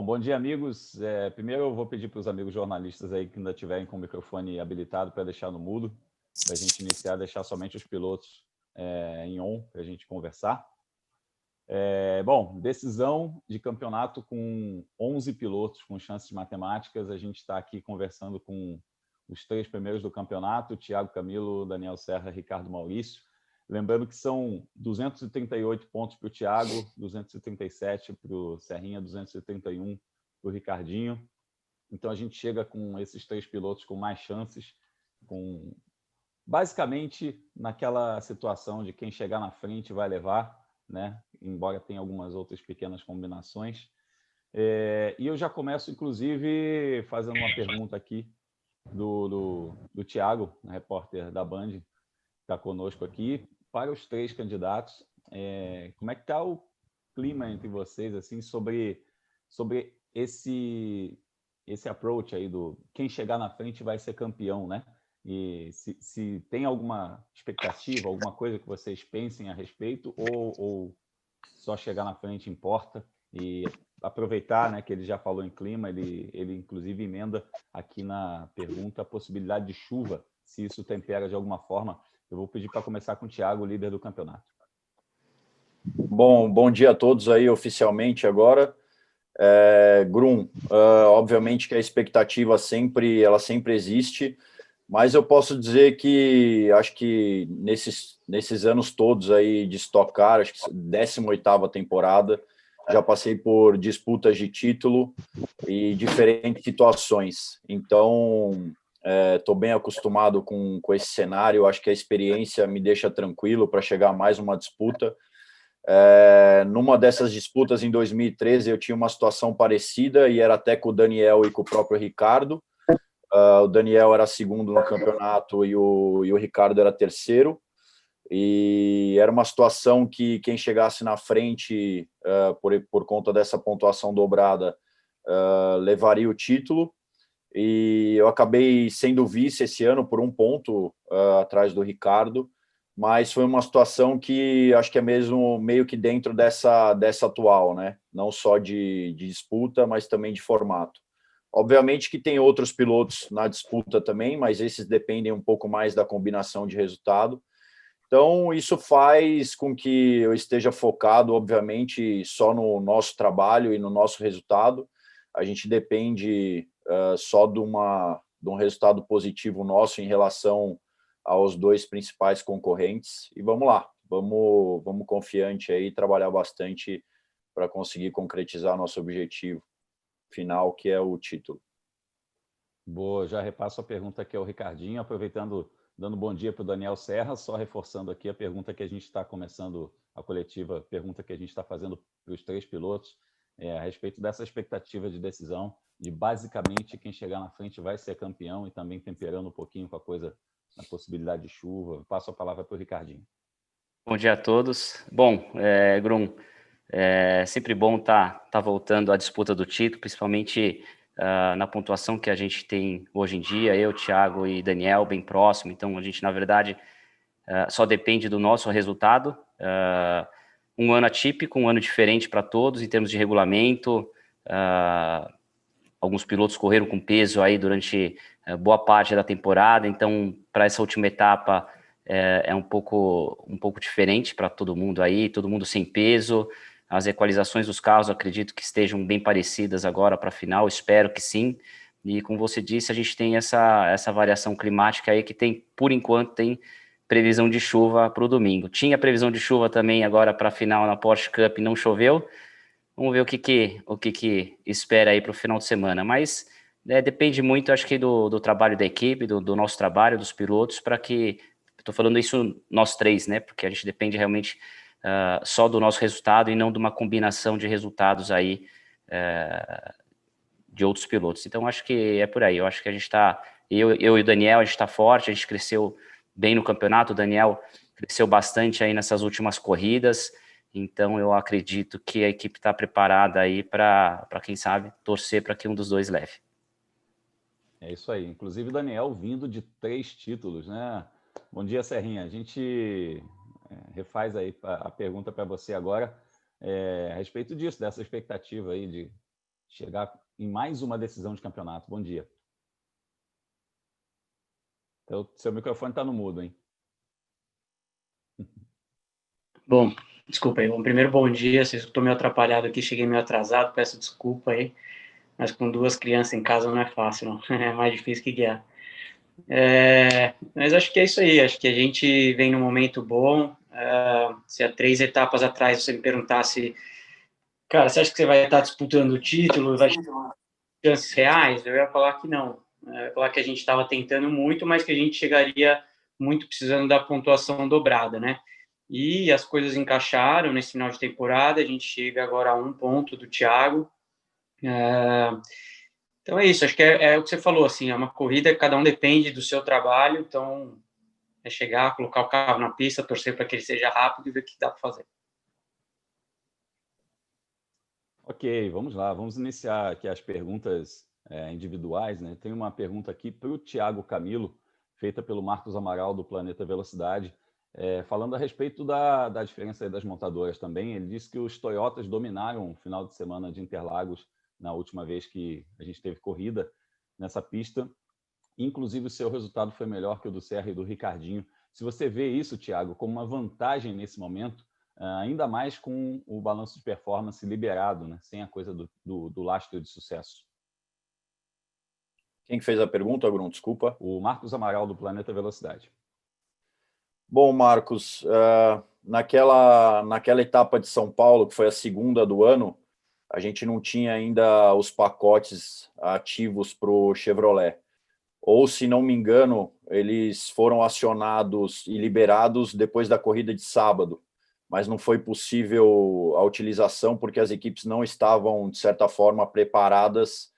Bom dia, amigos. Primeiro eu vou pedir para os amigos jornalistas aí que ainda tiverem com o microfone habilitado para deixar no mudo, para a gente iniciar, deixar somente os pilotos em on para a gente conversar. Decisão de campeonato com 11 pilotos com chances matemáticas. A gente está aqui conversando com os 3 primeiros do campeonato, Thiago Camilo, Daniel Serra, Ricardo Maurício. Lembrando que são 238 pontos para o Thiago, 237 para o Serrinha, 231 para o Ricardinho. Então, a gente chega com esses 3 pilotos com mais chances, basicamente naquela situação de quem chegar na frente vai levar, né? Embora tenha algumas outras pequenas combinações. E eu já começo, inclusive, fazendo uma pergunta aqui do Thiago, repórter da Band, está conosco aqui, para os 3 candidatos. Como é que está o clima entre vocês assim, sobre esse approach aí do quem chegar na frente vai ser campeão, né? E se tem alguma expectativa, alguma coisa que vocês pensem a respeito, ou só chegar na frente importa? E aproveitar, né, que ele já falou em clima, ele inclusive emenda aqui na pergunta a possibilidade de chuva, se isso tempera de alguma forma. Eu vou pedir para começar com o Thiago, líder do campeonato. Bom dia a todos aí oficialmente agora. Grum, obviamente que a expectativa sempre existe, mas eu posso dizer que acho que nesses anos todos aí de Stock Car, acho que 18ª temporada, já passei por disputas de título e diferentes situações. Então, estou bem acostumado com esse cenário, acho que a experiência me deixa tranquilo para chegar a mais uma disputa. Numa dessas disputas, em 2013, eu tinha uma situação parecida, e era até com o Daniel e com o próprio Ricardo. O Daniel era segundo no campeonato e o Ricardo era terceiro. E era uma situação que quem chegasse na frente, por conta dessa pontuação dobrada, levaria o título. E eu acabei sendo vice esse ano por 1 ponto atrás do Ricardo, mas foi uma situação que acho que é mesmo meio que dentro dessa atual, né? Não só de disputa, mas também de formato. Obviamente que tem outros pilotos na disputa também, mas esses dependem um pouco mais da combinação de resultado. Então, isso faz com que eu esteja focado, obviamente, só no nosso trabalho e no nosso resultado. A gente depende só de um resultado positivo nosso em relação aos 2 principais concorrentes. E vamos lá, vamos confiante aí, trabalhar bastante para conseguir concretizar nosso objetivo final, que é o título. Boa, já repasso a pergunta aqui ao Ricardinho, aproveitando, dando bom dia para o Daniel Serra, só reforçando aqui a pergunta que a gente está começando, a coletiva, pergunta que a gente está fazendo para os 3 pilotos, a respeito dessa expectativa de decisão, de basicamente quem chegar na frente vai ser campeão, e também temperando um pouquinho com a coisa, a possibilidade de chuva. Passo a palavra para o Ricardinho. Bom dia a todos. Bom, Grum, é sempre bom tá voltando à disputa do título, principalmente na pontuação que a gente tem hoje em dia, eu, Thiago e Daniel, bem próximo. Então, a gente, na verdade, só depende do nosso resultado. Um ano atípico, um ano diferente para todos em termos de regulamento. Alguns pilotos correram com peso aí durante boa parte da temporada, então, para essa última etapa, é um pouco diferente para todo mundo aí, todo mundo sem peso. As equalizações dos carros, acredito que estejam bem parecidas agora para a final, espero que sim. E como você disse, a gente tem essa variação climática aí que tem, por enquanto, tem previsão de chuva para o domingo. Tinha previsão de chuva também agora para a final na Porsche Cup, não choveu. Vamos ver o que espera aí para o final de semana. Mas depende muito, acho que, do trabalho da equipe, do nosso trabalho, dos pilotos, para que... Estou falando isso nós 3, né? Porque a gente depende realmente só do nosso resultado e não de uma combinação de resultados aí de outros pilotos. Então, acho que é por aí. Eu acho que a gente está... Eu e o Daniel, a gente está forte, a gente cresceu bem no campeonato. O Daniel cresceu bastante aí nessas últimas corridas. Então, eu acredito que a equipe está preparada aí para, quem sabe, torcer para que um dos 2 leve. É isso aí. Inclusive, o Daniel vindo de 3 títulos, né? Bom dia, Serrinha. A gente refaz aí a pergunta para você agora a respeito disso, dessa expectativa aí de chegar em mais uma decisão de campeonato. Bom dia. Então, seu microfone está no mudo, hein? Bom, desculpa aí. Bom, primeiro, bom dia. Se eu estou meio atrapalhado aqui, cheguei meio atrasado, peço desculpa aí. Mas com 2 crianças em casa não é fácil, não. É mais difícil que guiar. Mas acho que é isso aí. Acho que a gente vem num momento bom. Se há 3 etapas atrás você me perguntasse, cara, você acha que você vai estar disputando o título, vai ter chances reais? Eu ia falar que não. Eu ia falar que a gente estava tentando muito, mas que a gente chegaria muito precisando da pontuação dobrada, né? E as coisas encaixaram nesse final de temporada, a gente chega agora a 1 ponto do Thiago. Então é isso, acho que é o que você falou, assim, é uma corrida, cada um depende do seu trabalho, então é chegar, colocar o carro na pista, torcer para que ele seja rápido e ver o que dá para fazer. Ok, vamos lá, vamos iniciar aqui as perguntas individuais, né? Tem uma pergunta aqui para o Thiago Camilo, feita pelo Marcos Amaral, do Planeta Velocidade, falando a respeito da diferença aí das montadoras também. Ele disse que os Toyotas dominaram o final de semana de Interlagos na última vez que a gente teve corrida nessa pista. Inclusive, o seu resultado foi melhor que o do Serra e do Ricardinho. Se você vê isso, Thiago, como uma vantagem nesse momento, ainda mais com o balanço de performance liberado, né? Sem a coisa do lastro de sucesso. Quem fez a pergunta, Bruno? Desculpa. O Marcos Amaral, do Planeta Velocidade. Bom, Marcos, naquela etapa de São Paulo, que foi a segunda do ano, a gente não tinha ainda os pacotes ativos para o Chevrolet. Ou, se não me engano, eles foram acionados e liberados depois da corrida de sábado, mas não foi possível a utilização porque as equipes não estavam, de certa forma, preparadas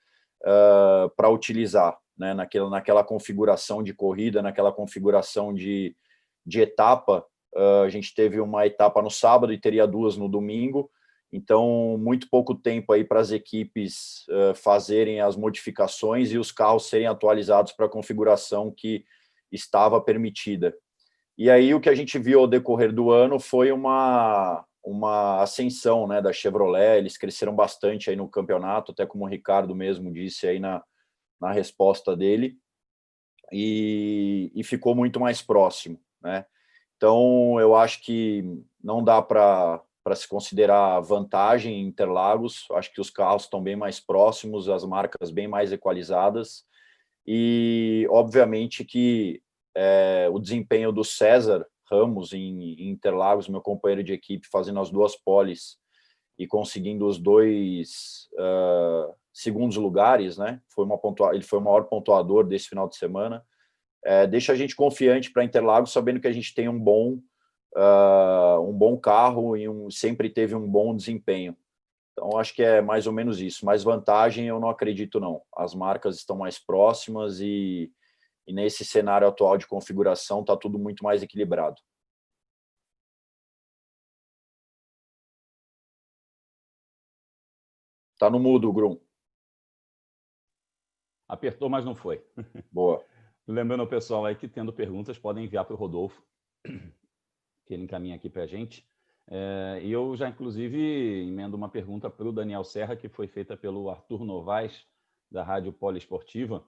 para utilizar, né, naquela configuração de corrida, naquela configuração de etapa. A gente teve uma etapa no sábado e teria 2 no domingo, então muito pouco tempo aí para as equipes fazerem as modificações e os carros serem atualizados para a configuração que estava permitida. E aí o que a gente viu ao decorrer do ano foi uma ascensão, né, da Chevrolet. Eles cresceram bastante aí no campeonato, até como o Ricardo mesmo disse aí na resposta dele, e ficou muito mais próximo, né? Então, eu acho que não dá para se considerar vantagem em Interlagos. Acho que os carros estão bem mais próximos, as marcas bem mais equalizadas, e, obviamente, que o desempenho do César Ramos em Interlagos, meu companheiro de equipe, fazendo as 2 poles e conseguindo os 2 segundos lugares, né? Ele foi o maior pontuador desse final de semana. Deixa a gente confiante para Interlagos, sabendo que a gente tem um bom carro e sempre teve um bom desempenho. Então, acho que é mais ou menos isso. Mais vantagem eu não acredito, não. As marcas estão mais próximas e nesse cenário atual de configuração está tudo muito mais equilibrado. Está no mudo, Grum. Apertou, mas não foi. Boa. Lembrando ao pessoal aí que, tendo perguntas, podem enviar para o Rodolfo, que ele encaminha aqui para a gente. E eu já, inclusive, emendo uma pergunta para o Daniel Serra, que foi feita pelo Arthur Novaes, da Rádio Poliesportiva,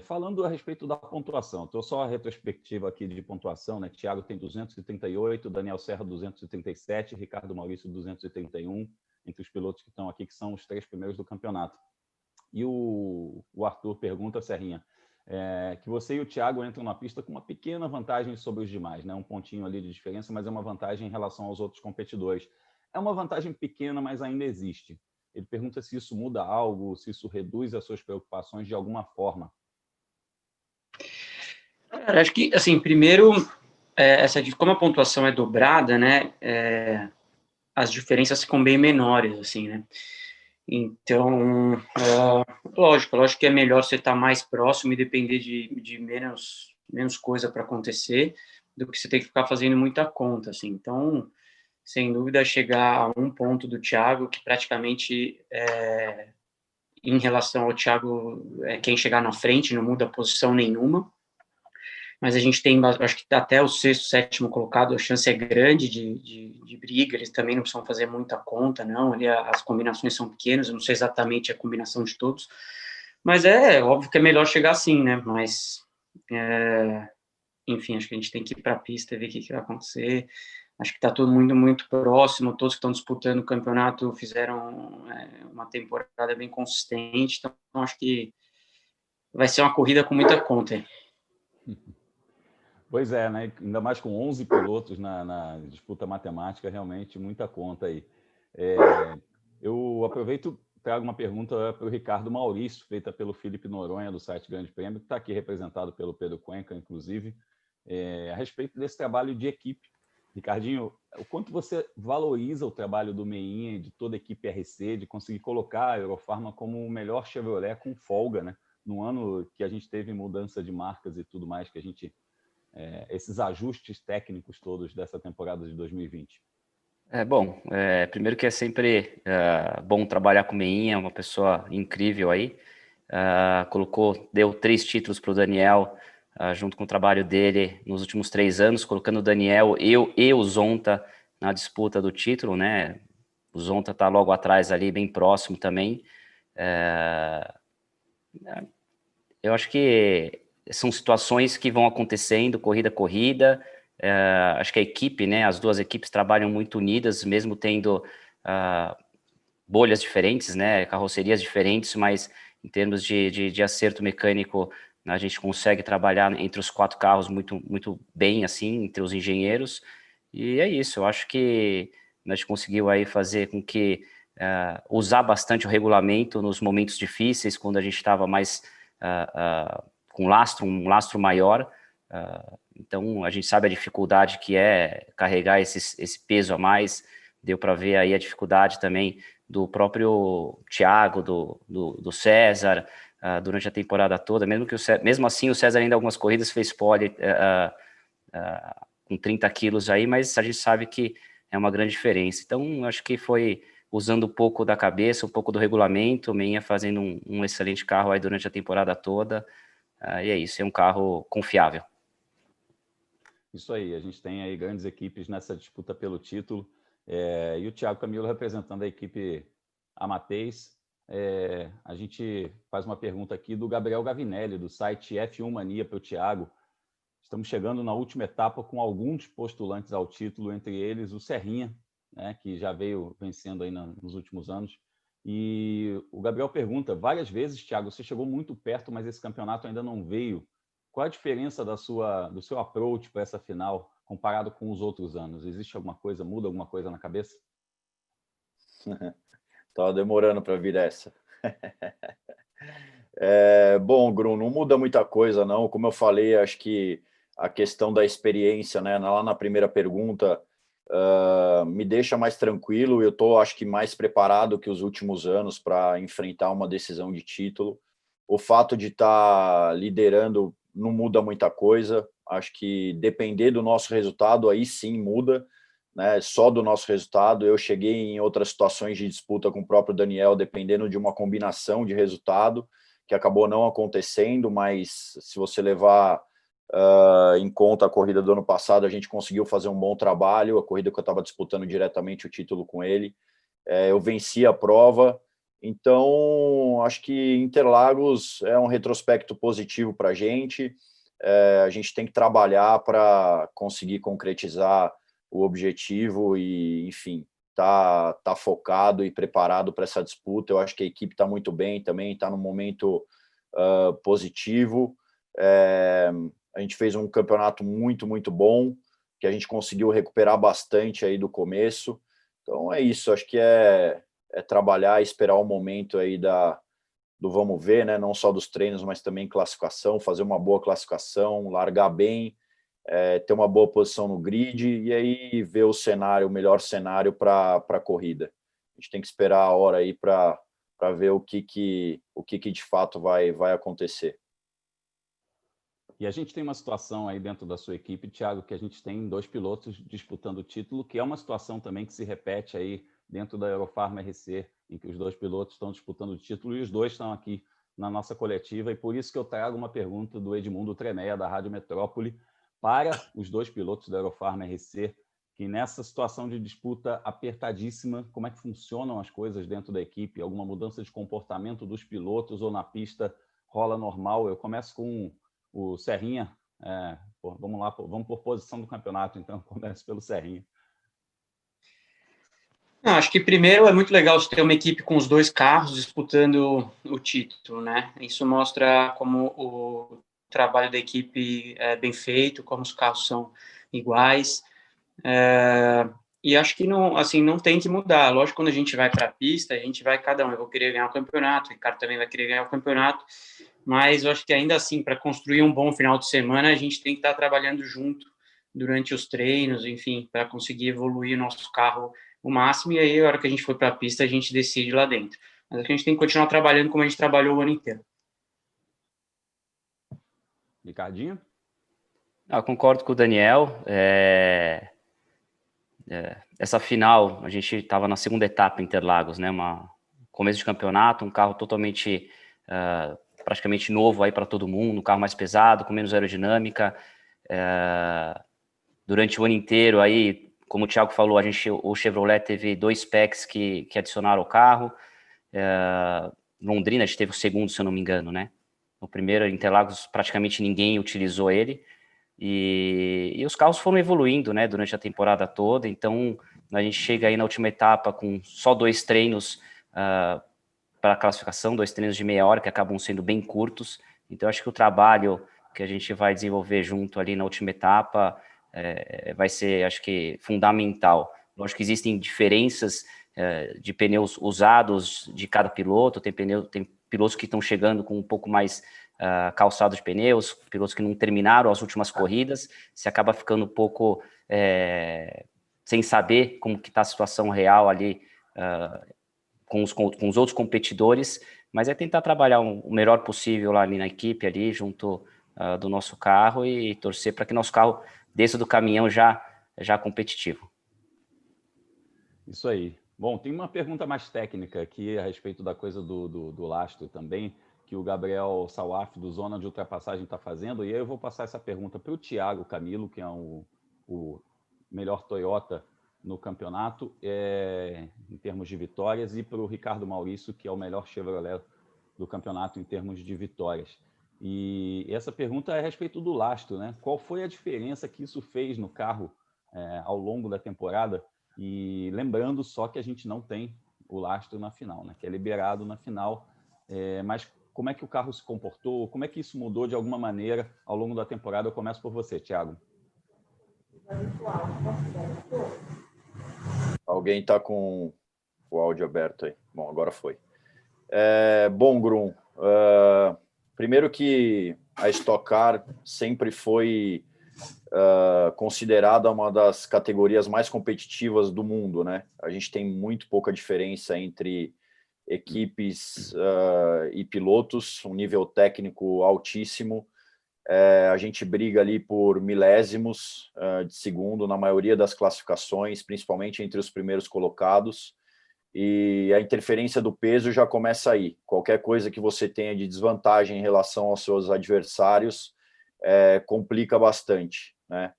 falando a respeito da pontuação. Estou só a retrospectiva aqui de pontuação, né? Thiago tem 238, Daniel Serra 237, Ricardo Maurício 231, entre os pilotos que estão aqui, que são os 3 primeiros do campeonato. E o Arthur pergunta, Serrinha, que você e o Thiago entram na pista com uma pequena vantagem sobre os demais, né? Um pontinho ali de diferença, mas é uma vantagem em relação aos outros competidores. É uma vantagem pequena, mas ainda existe. Ele pergunta se isso muda algo, se isso reduz as suas preocupações de alguma forma. Cara, acho que, assim, primeiro, como a pontuação é dobrada, né, as diferenças ficam bem menores, assim, né? Então, lógico que é melhor você estar mais próximo e depender de menos coisa para acontecer do que você ter que ficar fazendo muita conta, assim. Então, sem dúvida, chegar a 1 ponto do Thiago, que praticamente, em relação ao Thiago, quem chegar na frente não muda posição nenhuma. mas a gente tem, acho que até o sexto, sétimo colocado, a chance é grande de briga, eles também não precisam fazer muita conta, não, ali as combinações são pequenas, eu não sei exatamente a combinação de todos, mas é óbvio que é melhor chegar assim, né, mas, enfim, acho que a gente tem que ir para a pista e ver o que vai acontecer. Acho que está todo mundo muito próximo, todos que estão disputando o campeonato fizeram uma temporada bem consistente, então acho que vai ser uma corrida com muita conta aí. Pois é, né? Ainda mais com 11 pilotos na disputa matemática, realmente muita conta aí. Eu aproveito e trago uma pergunta para o Ricardo Maurício, feita pelo Felipe Noronha, do site Grande Prêmio, que está aqui representado pelo Pedro Cuenca, inclusive, a respeito desse trabalho de equipe. Ricardinho, o quanto você valoriza o trabalho do Meinha e de toda a equipe RC, de conseguir colocar a Eurofarma como o melhor Chevrolet com folga, né? No ano que a gente teve mudança de marcas e tudo mais, que a gente esses ajustes técnicos todos dessa temporada de 2020? Bom, primeiro que é sempre bom trabalhar com o Meinha, é uma pessoa incrível aí. Deu 3 títulos para o Daniel, junto com o trabalho dele nos últimos 3 anos, colocando o Daniel e o Zonta na disputa do título, né? O Zonta está logo atrás ali, bem próximo também. Eu acho que são situações que vão acontecendo, corrida a corrida. Acho que a equipe, né, as duas equipes trabalham muito unidas, mesmo tendo bolhas diferentes, né, carrocerias diferentes, mas em termos de acerto mecânico, a gente consegue trabalhar entre os 4 carros muito, muito bem, assim, entre os engenheiros. E é isso, eu acho que a gente conseguiu aí fazer com que usar bastante o regulamento nos momentos difíceis, quando a gente estava mais com um lastro maior. Então, a gente sabe a dificuldade que é carregar esse peso a mais. Deu para ver aí a dificuldade também do próprio Thiago, do César, durante a temporada toda. Mesmo assim, o César ainda algumas corridas fez pole com 30 quilos aí, mas a gente sabe que é uma grande diferença. Então, acho que foi usando um pouco da cabeça, um pouco do regulamento, o Meinha fazendo um excelente carro aí durante a temporada toda. E é isso, é um carro confiável. Isso aí, a gente tem aí grandes equipes nessa disputa pelo título, e o Thiago Camilo representando a equipe Amateis. A gente faz uma pergunta aqui do Gabriel Gavinelli, do site F1 Mania, para o Thiago. Estamos chegando na última etapa com alguns postulantes ao título, entre eles o Serrinha, né, que já veio vencendo aí nos últimos anos. E o Gabriel pergunta, várias vezes, Thiago, você chegou muito perto, mas esse campeonato ainda não veio. Qual a diferença do seu approach para essa final, comparado com os outros anos? Existe alguma coisa, muda alguma coisa na cabeça? Estava demorando para vir essa. Bom, Grum, não muda muita coisa, não. Como eu falei, acho que a questão da experiência, né, lá na primeira pergunta, me deixa mais tranquilo. Eu estou, acho que, mais preparado que os últimos anos para enfrentar uma decisão de título. O fato de estar liderando não muda muita coisa. Acho que depender do nosso resultado, aí sim muda, né? Só do nosso resultado. Eu cheguei em outras situações de disputa com o próprio Daniel, dependendo de uma combinação de resultado, que acabou não acontecendo, mas se você levar em conta a corrida do ano passado, a gente conseguiu fazer um bom trabalho, a corrida que eu estava disputando diretamente o título com ele. Eu venci a prova, então acho que Interlagos é um retrospecto positivo para a gente tem que trabalhar para conseguir concretizar o objetivo e, enfim, tá focado e preparado para essa disputa. Eu acho que a equipe está muito bem também, está num momento positivo. A gente fez um campeonato muito, muito bom, que a gente conseguiu recuperar bastante aí do começo. Então é isso, acho que é trabalhar, esperar o momento aí do vamos ver, né? Não só dos treinos, mas também classificação, fazer uma boa classificação, largar bem, ter uma boa posição no grid e aí ver o melhor cenário para a corrida. A gente tem que esperar a hora aí para ver o que de fato vai acontecer. E a gente tem uma situação aí dentro da sua equipe, Thiago, que a gente tem 2 pilotos disputando o título, que é uma situação também que se repete aí dentro da Eurofarma RC, em que os 2 pilotos estão disputando o título e os 2 estão aqui na nossa coletiva, e por isso que eu trago uma pergunta do Edmundo Tremeia, da Rádio Metrópole, para os dois pilotos da Aerofarma RC, que nessa situação de disputa apertadíssima, como é que funcionam as coisas dentro da equipe? Alguma mudança de comportamento dos pilotos ou na pista rola normal? Eu começo com o Serrinha. Vamos lá, vamos por posição do campeonato, então começo pelo Serrinha. Acho que primeiro é muito legal você ter uma equipe com os dois carros disputando o título, né? Isso mostra como o trabalho da equipe é bem feito, como os carros são iguais. E acho que não, assim, não tem que mudar. Lógico, quando a gente vai para a pista, a gente vai cada um. Eu vou querer ganhar o campeonato, o Ricardo também vai querer ganhar o campeonato. Mas eu acho que ainda assim, para construir um bom final de semana, a gente tem que estar trabalhando junto durante os treinos, enfim, para conseguir evoluir o nosso carro o máximo, e aí, a hora que a gente for para a pista, a gente decide lá dentro. Mas a gente tem que continuar trabalhando como a gente trabalhou o ano inteiro. Ricardinho? Eu concordo com o Daniel. Essa final, a gente estava na segunda etapa em Interlagos, né? Começo de campeonato, um carro totalmente, praticamente novo aí para todo mundo, um carro mais pesado, com menos aerodinâmica. Durante o ano inteiro aí, como o Thiago falou, o Chevrolet teve 2 packs que adicionaram ao carro. Londrina, a gente teve o segundo, se eu não me engano, né? No primeiro, Interlagos, praticamente ninguém utilizou ele. E os carros foram evoluindo, né, durante a temporada toda. Então, a gente chega aí na última etapa com só 2 treinos para a classificação, 2 treinos de meia hora, que acabam sendo bem curtos. Então, acho que o trabalho que a gente vai desenvolver junto ali na última etapa vai ser, acho que, fundamental. Lógico que existem diferenças de pneus usados de cada piloto, tem pilotos que estão chegando com um pouco mais calçado de pneus, pilotos que não terminaram as últimas corridas, se acaba ficando um pouco sem saber como que está a situação real ali com os outros competidores, mas é tentar trabalhar o melhor possível lá ali na equipe, ali junto do nosso carro, e torcer para que nosso carro desça do caminhão já competitivo. Isso aí. Bom, tem uma pergunta mais técnica aqui a respeito da coisa do lastro também, que o Gabriel Sawaf, do Zona de Ultrapassagem, está fazendo, e aí eu vou passar essa pergunta para o Thiago Camilo, que é o melhor Toyota no campeonato, em termos de vitórias, e para o Ricardo Maurício, que é o melhor Chevrolet do campeonato em termos de vitórias. E essa pergunta é a respeito do lastro, né? Qual foi a diferença que isso fez no carro ao longo da temporada? E lembrando só que a gente não tem o lastro na final, né? Que é liberado na final, mas como é que o carro se comportou? Como é que isso mudou de alguma maneira ao longo da temporada? Eu começo por você, Thiago. Alguém está com o áudio aberto aí. Bom, agora foi. Bom, Grum, primeiro que a Stock Car sempre foi considerada uma das categorias mais competitivas do mundo, né? A gente tem muito pouca diferença entre equipes e pilotos, um nível técnico altíssimo. A gente briga ali por milésimos de segundo na maioria das classificações, principalmente entre os primeiros colocados. E a interferência do peso já começa aí. Qualquer coisa que você tenha de desvantagem em relação aos seus adversários complica bastante, né?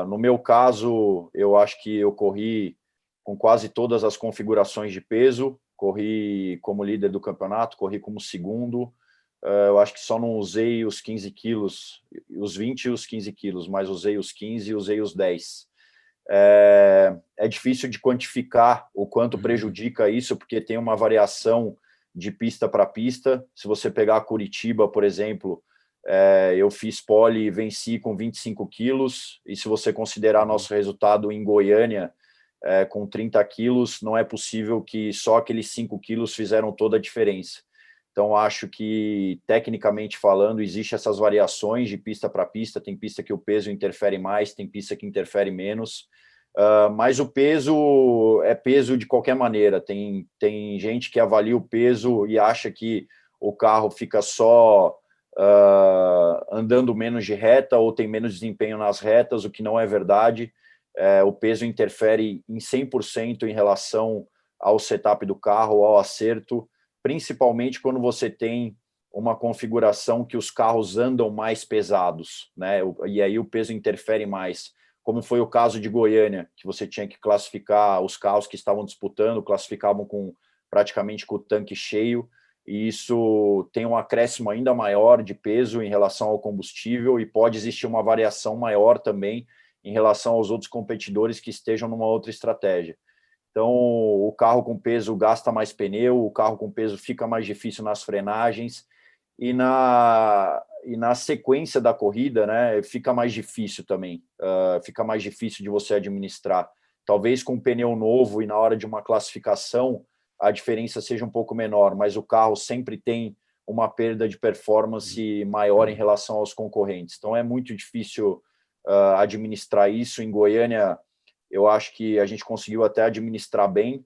No meu caso, eu acho que eu corri com quase todas as configurações de peso, corri como líder do campeonato, corri como segundo, eu acho que só não usei os 15 quilos, os 20 e os 15 quilos, mas usei os 15 e usei os 10. É difícil de quantificar o quanto prejudica isso, porque tem uma variação de pista para pista. Se você pegar Curitiba, por exemplo, eu fiz pole e venci com 25 quilos, e se você considerar nosso resultado em Goiânia, com 30 quilos, não é possível que só aqueles 5 quilos fizeram toda a diferença. Então, acho que, tecnicamente falando, existem essas variações de pista para pista, tem pista que o peso interfere mais, tem pista que interfere menos, mas o peso é peso de qualquer maneira. Tem gente que avalia o peso e acha que o carro fica só andando menos de reta ou tem menos desempenho nas retas, o que não é verdade. O peso interfere em 100% em relação ao setup do carro, ao acerto. principalmente quando você tem uma configuração que os carros andam mais pesados, né? E aí o peso interfere mais, como foi o caso de Goiânia, que você tinha que classificar os carros que estavam disputando, classificavam praticamente com o tanque cheio, e isso tem um acréscimo ainda maior de peso em relação ao combustível, e pode existir uma variação maior também em relação aos outros competidores que estejam numa outra estratégia. Então, o carro com peso gasta mais pneu, o carro com peso fica mais difícil nas frenagens, e na sequência da corrida, né, fica mais difícil também, fica mais difícil de você administrar. Talvez com um pneu novo e na hora de uma classificação, a diferença seja um pouco menor, mas o carro sempre tem uma perda de performance maior em relação aos concorrentes. Então, é muito difícil administrar isso. Em Goiânia, eu acho que a gente conseguiu até administrar bem.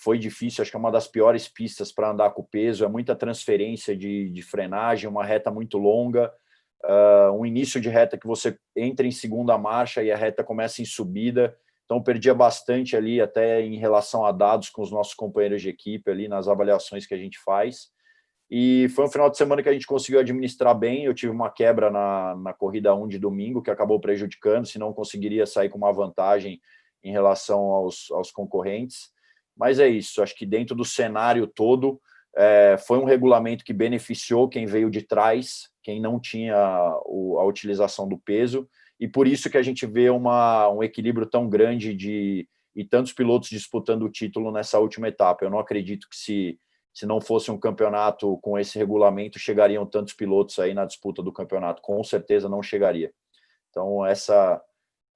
Foi difícil, acho que é uma das piores pistas para andar com peso, é muita transferência de frenagem, uma reta muito longa, um início de reta que você entra em segunda marcha e a reta começa em subida, então perdia bastante ali até em relação a dados com os nossos companheiros de equipe ali nas avaliações que a gente faz. E foi um final de semana que a gente conseguiu administrar bem. Eu tive uma quebra na corrida 1 de domingo, que acabou prejudicando, senão conseguiria sair com uma vantagem em relação aos concorrentes. Mas é isso, acho que dentro do cenário todo, foi um regulamento que beneficiou quem veio de trás, quem não tinha a utilização do peso, e por isso que a gente vê um equilíbrio tão grande e tantos pilotos disputando o título nessa última etapa. Eu não acredito que se não fosse um campeonato com esse regulamento, chegariam tantos pilotos aí na disputa do campeonato. Com certeza não chegaria. Então, essa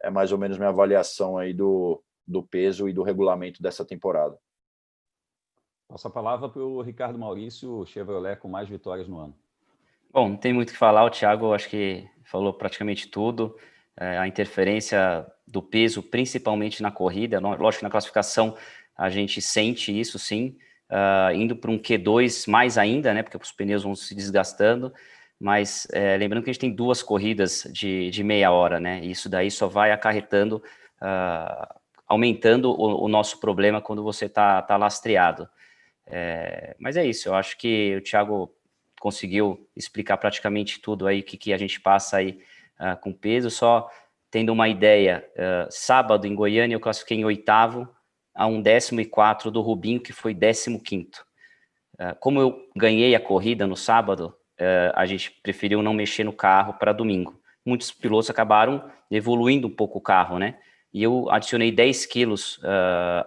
é mais ou menos minha avaliação aí do peso e do regulamento dessa temporada. Passo a palavra para o Ricardo Maurício, Chevrolet com mais vitórias no ano. Bom, não tem muito o que falar, o Thiago acho que falou praticamente tudo. A interferência do peso, principalmente na corrida, lógico que na classificação a gente sente isso sim, indo para um Q2 mais ainda, né, porque os pneus vão se desgastando, mas lembrando que a gente tem 2 corridas de meia hora, né, e isso daí só vai acarretando, aumentando o nosso problema quando você tá lastreado. Mas é isso, eu acho que o Thiago conseguiu explicar praticamente tudo aí, o que a gente passa aí com peso. Só tendo uma ideia, sábado em Goiânia eu classifiquei em 8º, a 1/14 do Rubinho, que foi 15º. Como eu ganhei a corrida no sábado, a gente preferiu não mexer no carro para domingo. Muitos pilotos acabaram evoluindo um pouco o carro, né? E eu adicionei 10 quilos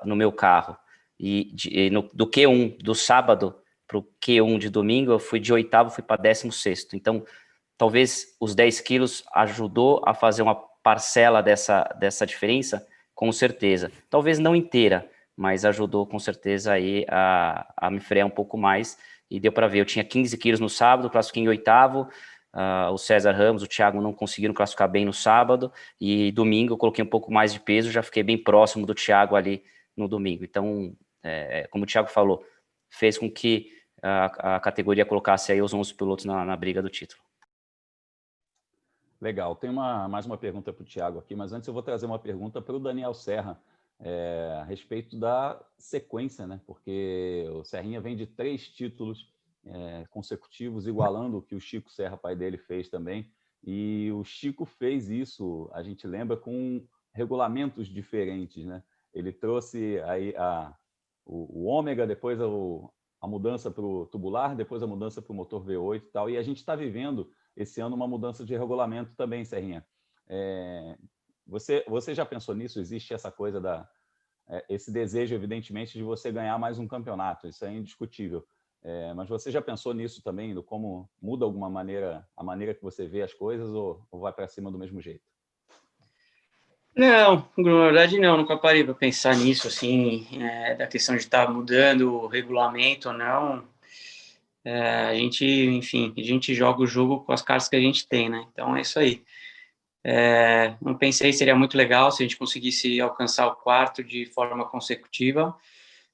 no meu carro. Do Q1 do sábado para o Q1 de domingo, eu fui de 8º, fui para 16º. Então, talvez os 10 quilos ajudou a fazer uma parcela dessa diferença, com certeza. Talvez não inteira, mas ajudou com certeza aí a me frear um pouco mais. E deu para ver, eu tinha 15 quilos no sábado, classifiquei em 8º, o César Ramos, o Thiago não conseguiram classificar bem no sábado, e domingo eu coloquei um pouco mais de peso, já fiquei bem próximo do Thiago ali no domingo. Então, como o Thiago falou, fez com que a categoria colocasse aí os 11 pilotos na briga do título. Legal, tem mais uma pergunta para o Thiago aqui, mas antes eu vou trazer uma pergunta para o Daniel Serra, a respeito da sequência, né? Porque o Serrinha vem de 3 títulos consecutivos, igualando o que o Chico Serra, pai dele, fez também, e o Chico fez isso, a gente lembra, com regulamentos diferentes, né? Ele trouxe aí o ômega, depois a mudança para o tubular, depois a mudança para o motor V8 e tal, e a gente está vivendo esse ano uma mudança de regulamento também, Serrinha. Você já pensou nisso? Existe essa coisa esse desejo, evidentemente, de você ganhar mais um campeonato, isso é indiscutível. Mas você já pensou nisso também, do como muda alguma maneira a maneira que você vê as coisas, ou vai para cima do mesmo jeito? Não, na verdade não, nunca parei para pensar nisso, assim, da questão de estar mudando o regulamento ou não. A gente joga o jogo com as cartas que a gente tem, né? Então é isso aí. Não pensei, seria muito legal se a gente conseguisse alcançar o 4º de forma consecutiva. A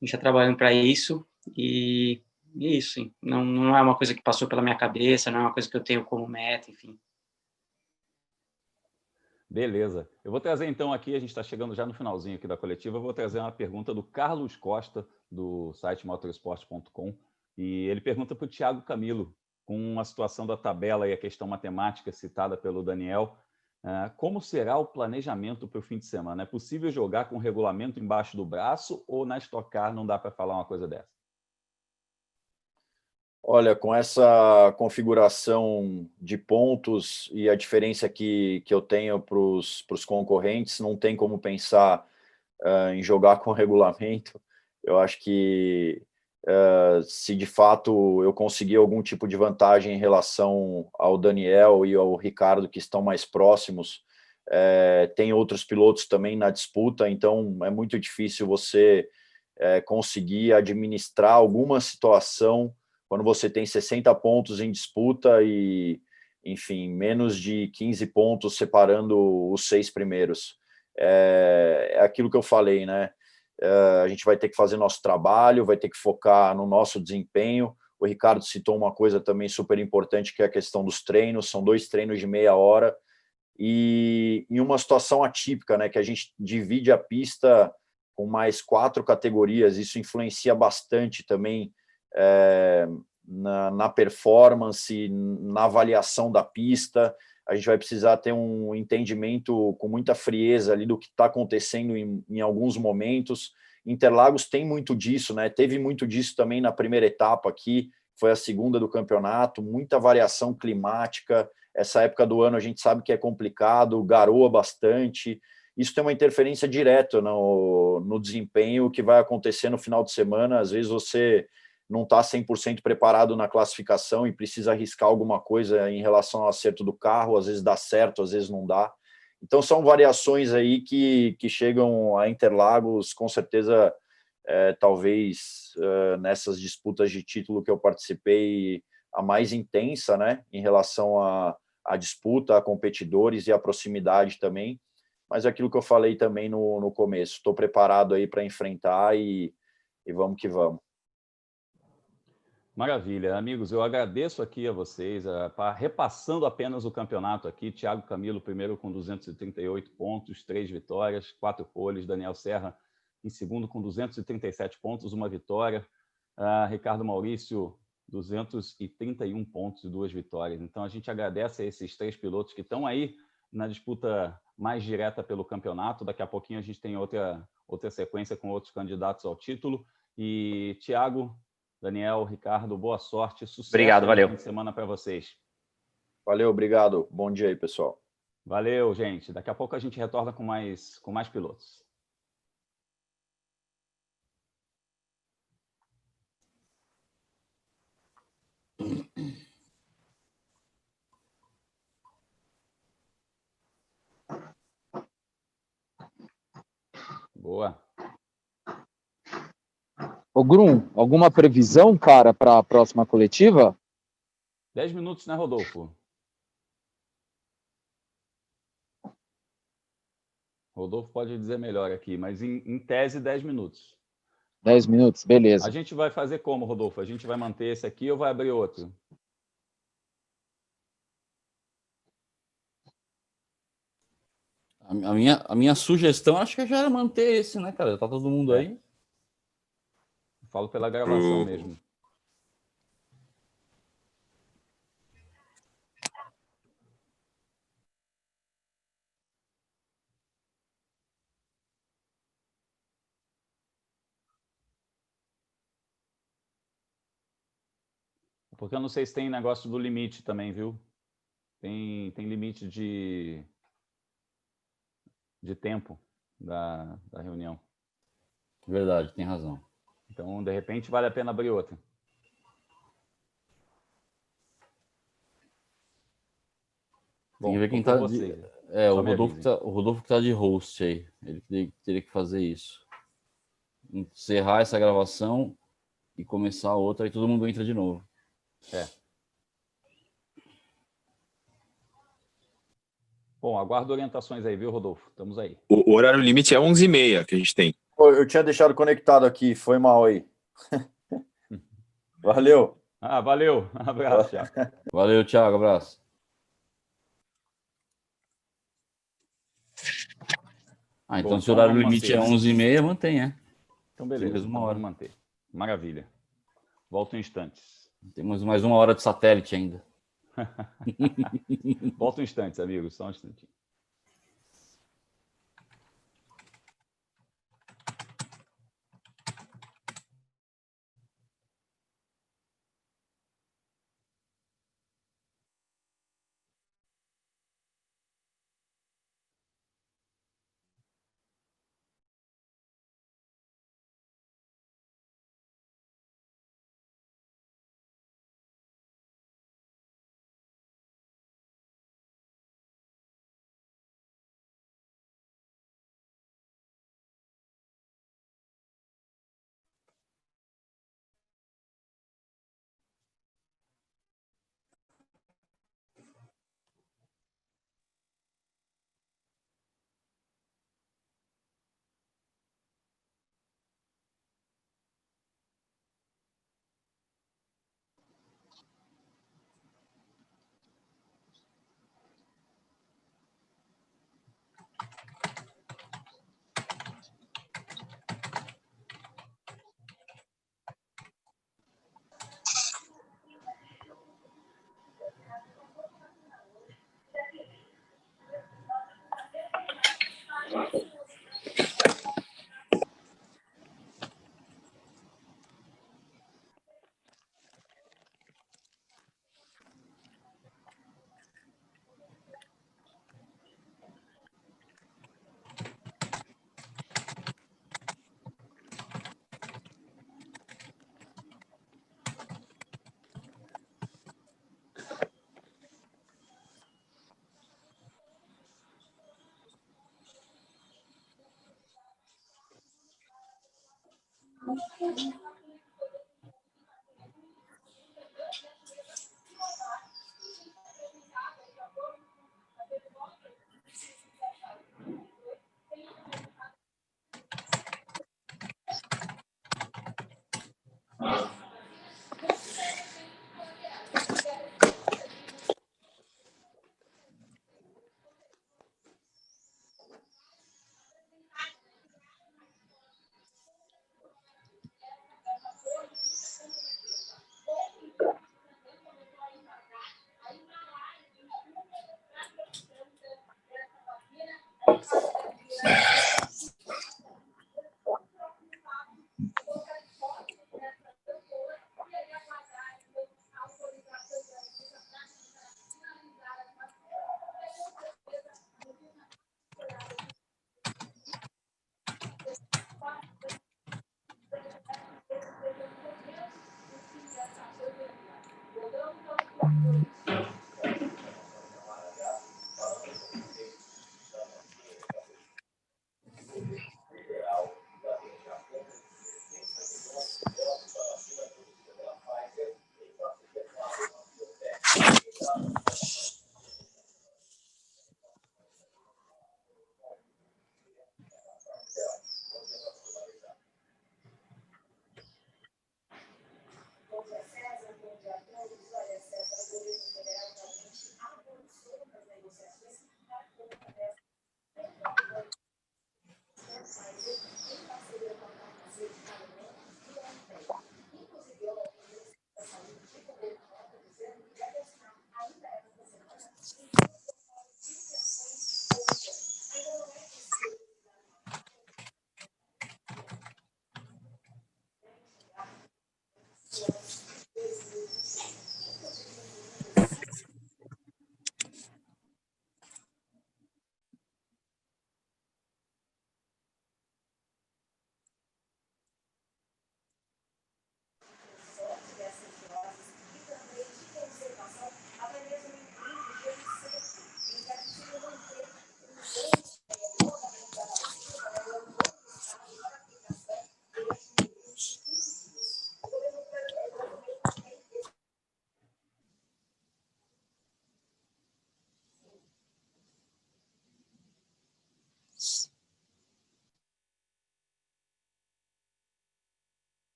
gente está trabalhando para isso e isso, sim. Não é uma coisa que passou pela minha cabeça, não é uma coisa que eu tenho como meta, enfim. Beleza. Eu vou trazer então aqui, a gente está chegando já no finalzinho aqui da coletiva, eu vou trazer uma pergunta do Carlos Costa, do site motorsport.com, e ele pergunta para o Thiago Camilo, com a situação da tabela e a questão matemática citada pelo Daniel, como será o planejamento para o fim de semana? É possível jogar com o regulamento embaixo do braço ou na Stock Car não dá para falar uma coisa dessa? Olha, com essa configuração de pontos e a diferença que eu tenho para os concorrentes, não tem como pensar em jogar com regulamento. Eu acho que se de fato eu conseguir algum tipo de vantagem em relação ao Daniel e ao Ricardo, que estão mais próximos, tem outros pilotos também na disputa, então é muito difícil você conseguir administrar alguma situação quando você tem 60 pontos em disputa e, enfim, menos de 15 pontos separando os 6 primeiros. É aquilo que eu falei, né? A gente vai ter que fazer nosso trabalho, vai ter que focar no nosso desempenho. O Ricardo citou uma coisa também super importante, que é a questão dos treinos. São 2 treinos de meia hora e em uma situação atípica, né? Que a gente divide a pista com mais 4 categorias. Isso influencia bastante também na performance, na avaliação da pista. A gente vai precisar ter um entendimento com muita frieza ali do que está acontecendo em alguns momentos. Interlagos tem muito disso, né? Teve muito disso também na primeira etapa aqui, foi a segunda do campeonato, muita variação climática. Essa época do ano a gente sabe que é complicado, garoa bastante. Isso tem uma interferência direta no desempenho que vai acontecer no final de semana. Às vezes você não está 100% preparado na classificação e precisa arriscar alguma coisa em relação ao acerto do carro, às vezes dá certo, às vezes não dá. Então são variações aí que chegam a Interlagos, com certeza, talvez nessas disputas de título que eu participei, a mais intensa, né, em relação à disputa, a competidores e a proximidade também. Mas é aquilo que eu falei também no começo, estou preparado aí para enfrentar e vamos que vamos. Maravilha. Amigos, eu agradeço aqui a vocês, repassando apenas o campeonato aqui, Thiago Camilo primeiro com 238 pontos, 3 vitórias, 4 poles, Daniel Serra em segundo com 237 pontos, 1 vitória, Ricardo Maurício 231 pontos e 2 vitórias. Então a gente agradece a esses 3 pilotos que estão aí na disputa mais direta pelo campeonato. Daqui a pouquinho a gente tem outra sequência com outros candidatos ao título. E Thiago, Daniel, Ricardo, boa sorte, sucesso. Obrigado, valeu. No fim de semana para vocês. Valeu, obrigado. Bom dia aí, pessoal. Valeu, gente. Daqui a pouco a gente retorna com mais pilotos. Boa. Ô, Grum, alguma previsão, cara, para a próxima coletiva? 10 minutos, né, Rodolfo? Rodolfo pode dizer melhor aqui, mas em tese, 10 minutos. 10 minutos, beleza. A gente vai fazer como, Rodolfo? A gente vai manter esse aqui ou vai abrir outro? A minha sugestão, acho que já era manter esse, né, cara? Tá todo mundo aí. Falo pela gravação mesmo. Porque eu não sei se tem negócio do limite também, viu? Tem limite de tempo da reunião. Verdade, tem razão. Então, de repente, vale a pena abrir outra. Tem que ver quem tá de... o Rodolfo que tá de host aí. Ele teria que fazer isso. Encerrar essa gravação e começar outra e todo mundo entra de novo. Bom, aguardo orientações aí, viu, Rodolfo? Estamos aí. O horário limite é 11h30 que a gente tem. Eu tinha deixado conectado aqui, foi mal aí. Valeu. Valeu. Um abraço, Thiago. Valeu, Thiago. Abraço. Ah, então Bom, se o horário vamos limite é manter, né? 11h30, mantém, é. Então, beleza. Tem mais uma Então, hora. vamos manter. Maravilha. Volto em instantes. Temos mais 1 hora de satélite ainda. Volto em instantes, amigos. Só um instantinho.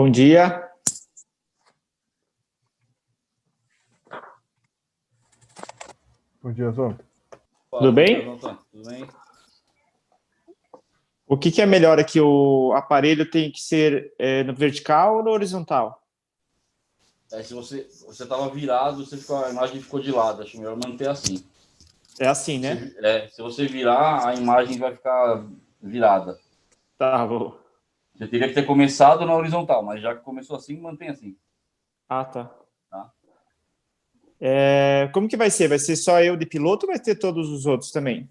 Bom dia. Bom dia, Zonta. Tudo bem? Tudo bem? O que é melhor aqui? O aparelho tem que ser no vertical ou no horizontal? Se você estava virado, a imagem ficou de lado. Acho melhor manter assim. É assim, né? Se você virar, a imagem vai ficar virada. Tá bom. Você teria que ter começado na horizontal, mas já que começou assim, mantém assim. Ah, tá. Tá. Como que vai ser? Vai ser só eu de piloto ou vai ter todos os outros também?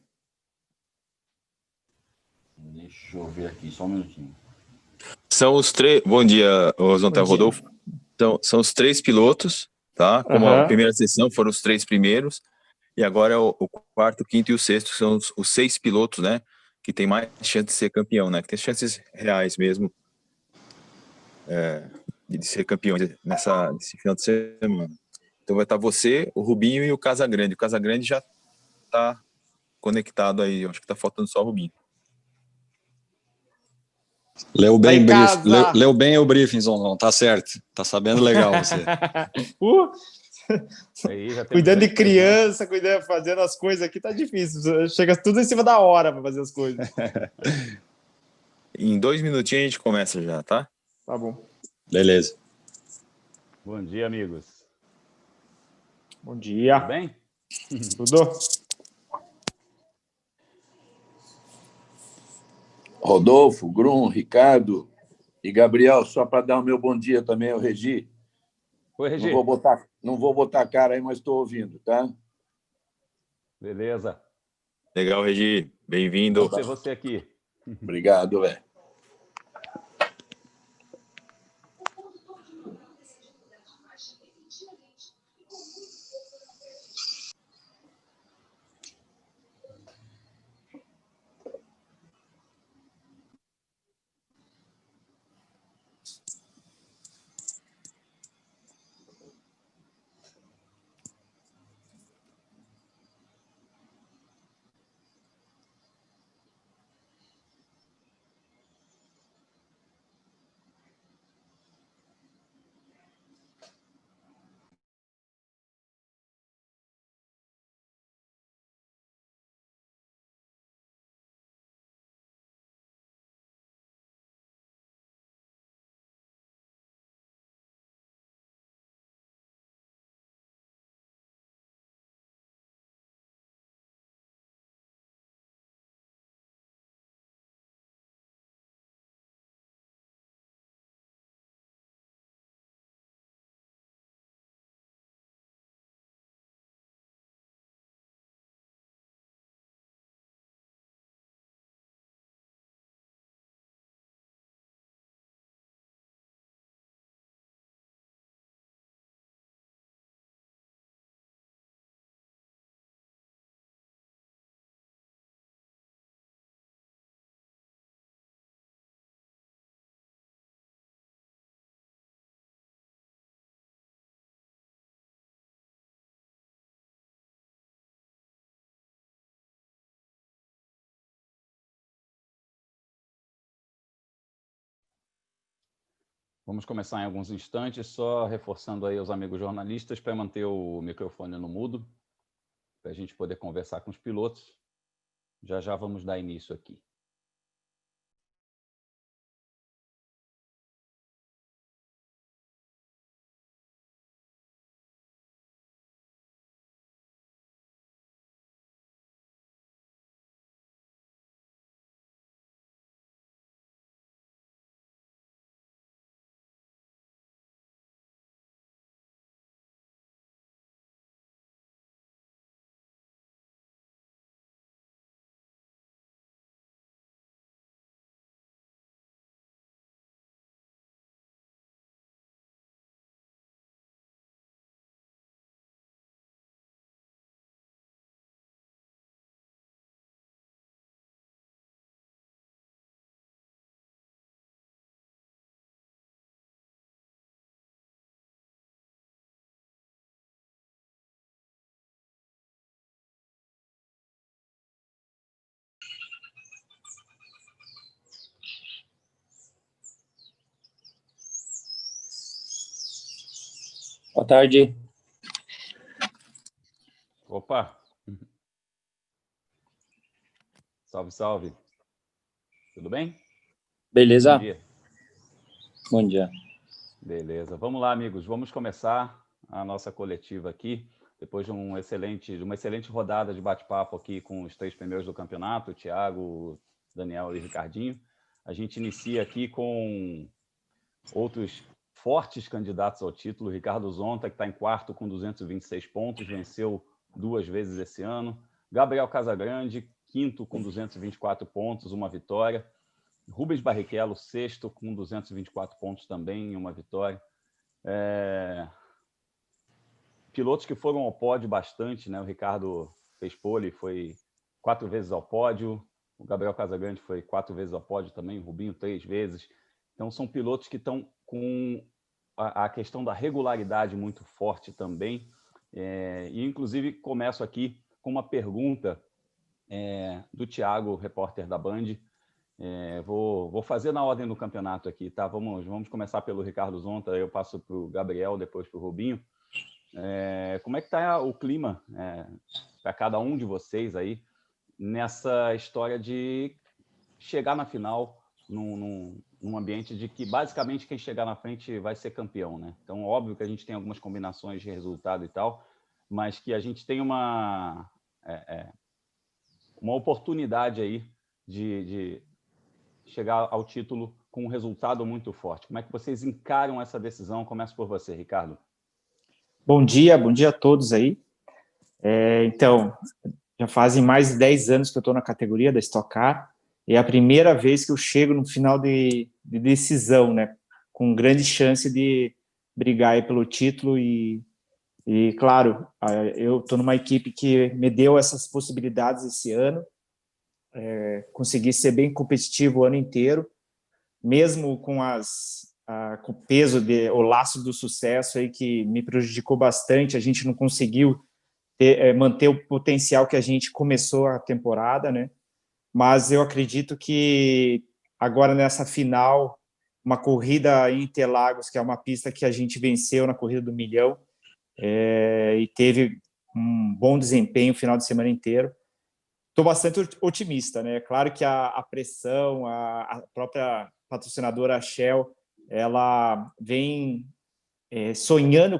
Deixa eu ver aqui, só um minutinho. São os três. Bom dia, Zonta Rodolfo. Então, são os 3 pilotos, tá? Como a primeira sessão foram os 3 primeiros, e agora é o quarto, o quinto e o sexto, que são os 6 pilotos, né? Que tem mais chance de ser campeão, né? Que tem chances reais mesmo de ser campeões nesse final de semana. Então vai estar você, o Rubinho e o Casagrande. O Casagrande já está conectado aí, eu acho que está faltando só o Rubinho. Leu bem o briefing, Zonzão, tá certo. Tá sabendo legal você. Cuidando de criança, fazendo as coisas aqui tá difícil. Chega tudo em cima da hora para fazer as coisas. Em 2 minutinhos a gente começa já, tá? Tá bom. Beleza. Bom dia, amigos. Bom dia. Tudo bem? Tudo. Rodolfo, Grum, Ricardo e Gabriel, só para dar o meu bom dia também ao Regi. Oi, Regi. Não vou botar a cara aí, mas estou ouvindo, tá? Beleza. Legal, Regi. Bem-vindo. Bom ter você aqui. Obrigado, velho. Vamos começar em alguns instantes, só reforçando aí aos amigos jornalistas para manter o microfone no mudo, para a gente poder conversar com os pilotos. Já já vamos dar início aqui. Boa tarde. Opa! Salve, salve. Tudo bem? Beleza? Bom dia. Bom dia. Beleza. Vamos lá, amigos. Vamos começar a nossa coletiva aqui, depois de uma excelente rodada de bate-papo aqui com os 3 primeiros do campeonato, o Thiago, Daniel e Ricardinho. A gente inicia aqui com outros fortes candidatos ao título. Ricardo Zonta, que está em quarto com 226 pontos, venceu 2 vezes esse ano. Gabriel Casagrande, quinto com 224 pontos, uma vitória. Rubens Barrichello, sexto com 224 pontos também, uma vitória. Pilotos que foram ao pódio bastante, né? O Ricardo fez pole, foi 4 vezes ao pódio. O Gabriel Casagrande foi 4 vezes ao pódio também, o Rubinho 3 vezes. Então, são pilotos que estão com a questão da regularidade muito forte também. E, inclusive, começo aqui com uma pergunta do Thiago, repórter da Band. Vou fazer na ordem do campeonato aqui, tá? Vamos começar pelo Ricardo Zonta, eu passo para o Gabriel, depois para o Rubinho. Como é que está o clima para cada um de vocês aí nessa história de chegar na final num ambiente de que basicamente quem chegar na frente vai ser campeão, né? Então, óbvio que a gente tem algumas combinações de resultado e tal, mas que a gente tem uma oportunidade aí de chegar ao título com um resultado muito forte. Como é que vocês encaram essa decisão? Começo por você, Ricardo. Bom dia a todos aí. Então, já fazem mais de 10 anos que eu estou na categoria da Stock Car, e é a primeira vez que eu chego no final de decisão, né, com grande chance de brigar aí pelo título, e claro, eu estou numa equipe que me deu essas possibilidades esse ano, consegui ser bem competitivo o ano inteiro, mesmo com com o peso, o laço do sucesso aí que me prejudicou bastante. A gente não conseguiu manter o potencial que a gente começou a temporada, né? Mas eu acredito que agora nessa final, uma corrida em Interlagos, que é uma pista que a gente venceu na corrida do milhão, e teve um bom desempenho o final de semana inteiro. Estou bastante otimista, né? Claro que a pressão, a própria patrocinadora Shell, ela vem sonhando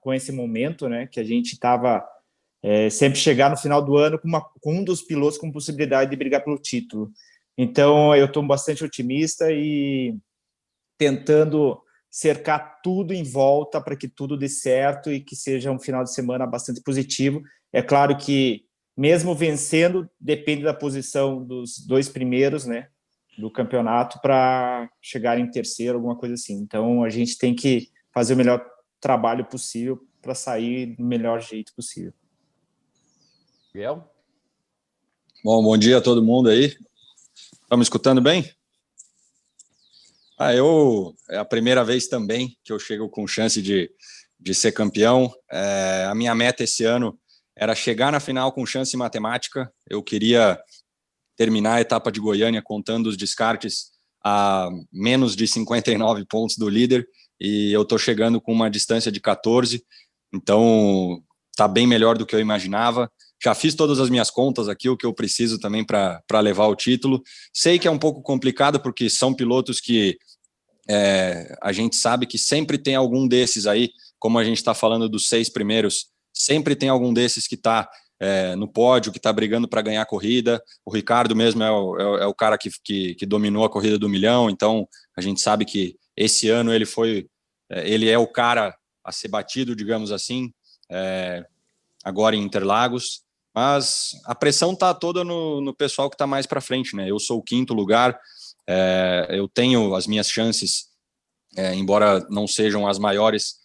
com esse momento, né? Que a gente estava sempre chegar no final do ano com um dos pilotos com possibilidade de brigar pelo título. Então, eu estou bastante otimista e tentando cercar tudo em volta para que tudo dê certo e que seja um final de semana bastante positivo. É claro que, mesmo vencendo, depende da posição dos 2 primeiros, né, do campeonato para chegar em terceiro, alguma coisa assim. Então, a gente tem que fazer o melhor trabalho possível para sair do melhor jeito possível. Miguel? Bom dia a todo mundo aí. Estão me escutando bem? É a primeira vez também que eu chego com chance de ser campeão. A minha meta esse ano era chegar na final com chance matemática. Eu queria terminar a etapa de Goiânia contando os descartes a menos de 59 pontos do líder, e eu estou chegando com uma distância de 14, então está bem melhor do que eu imaginava. Já fiz todas as minhas contas aqui, o que eu preciso também para levar o título. Sei que é um pouco complicado, porque são pilotos que a gente sabe que sempre tem algum desses aí, como a gente está falando dos 6 primeiros, sempre tem algum desses que está no pódio, que está brigando para ganhar a corrida. O Ricardo mesmo é o cara que dominou a corrida do milhão, então a gente sabe que esse ano ele é o cara a ser batido, digamos assim, agora em Interlagos, mas a pressão está toda no pessoal que está mais para frente, né? Eu sou o 5º lugar, eu tenho as minhas chances, embora não sejam as maiores,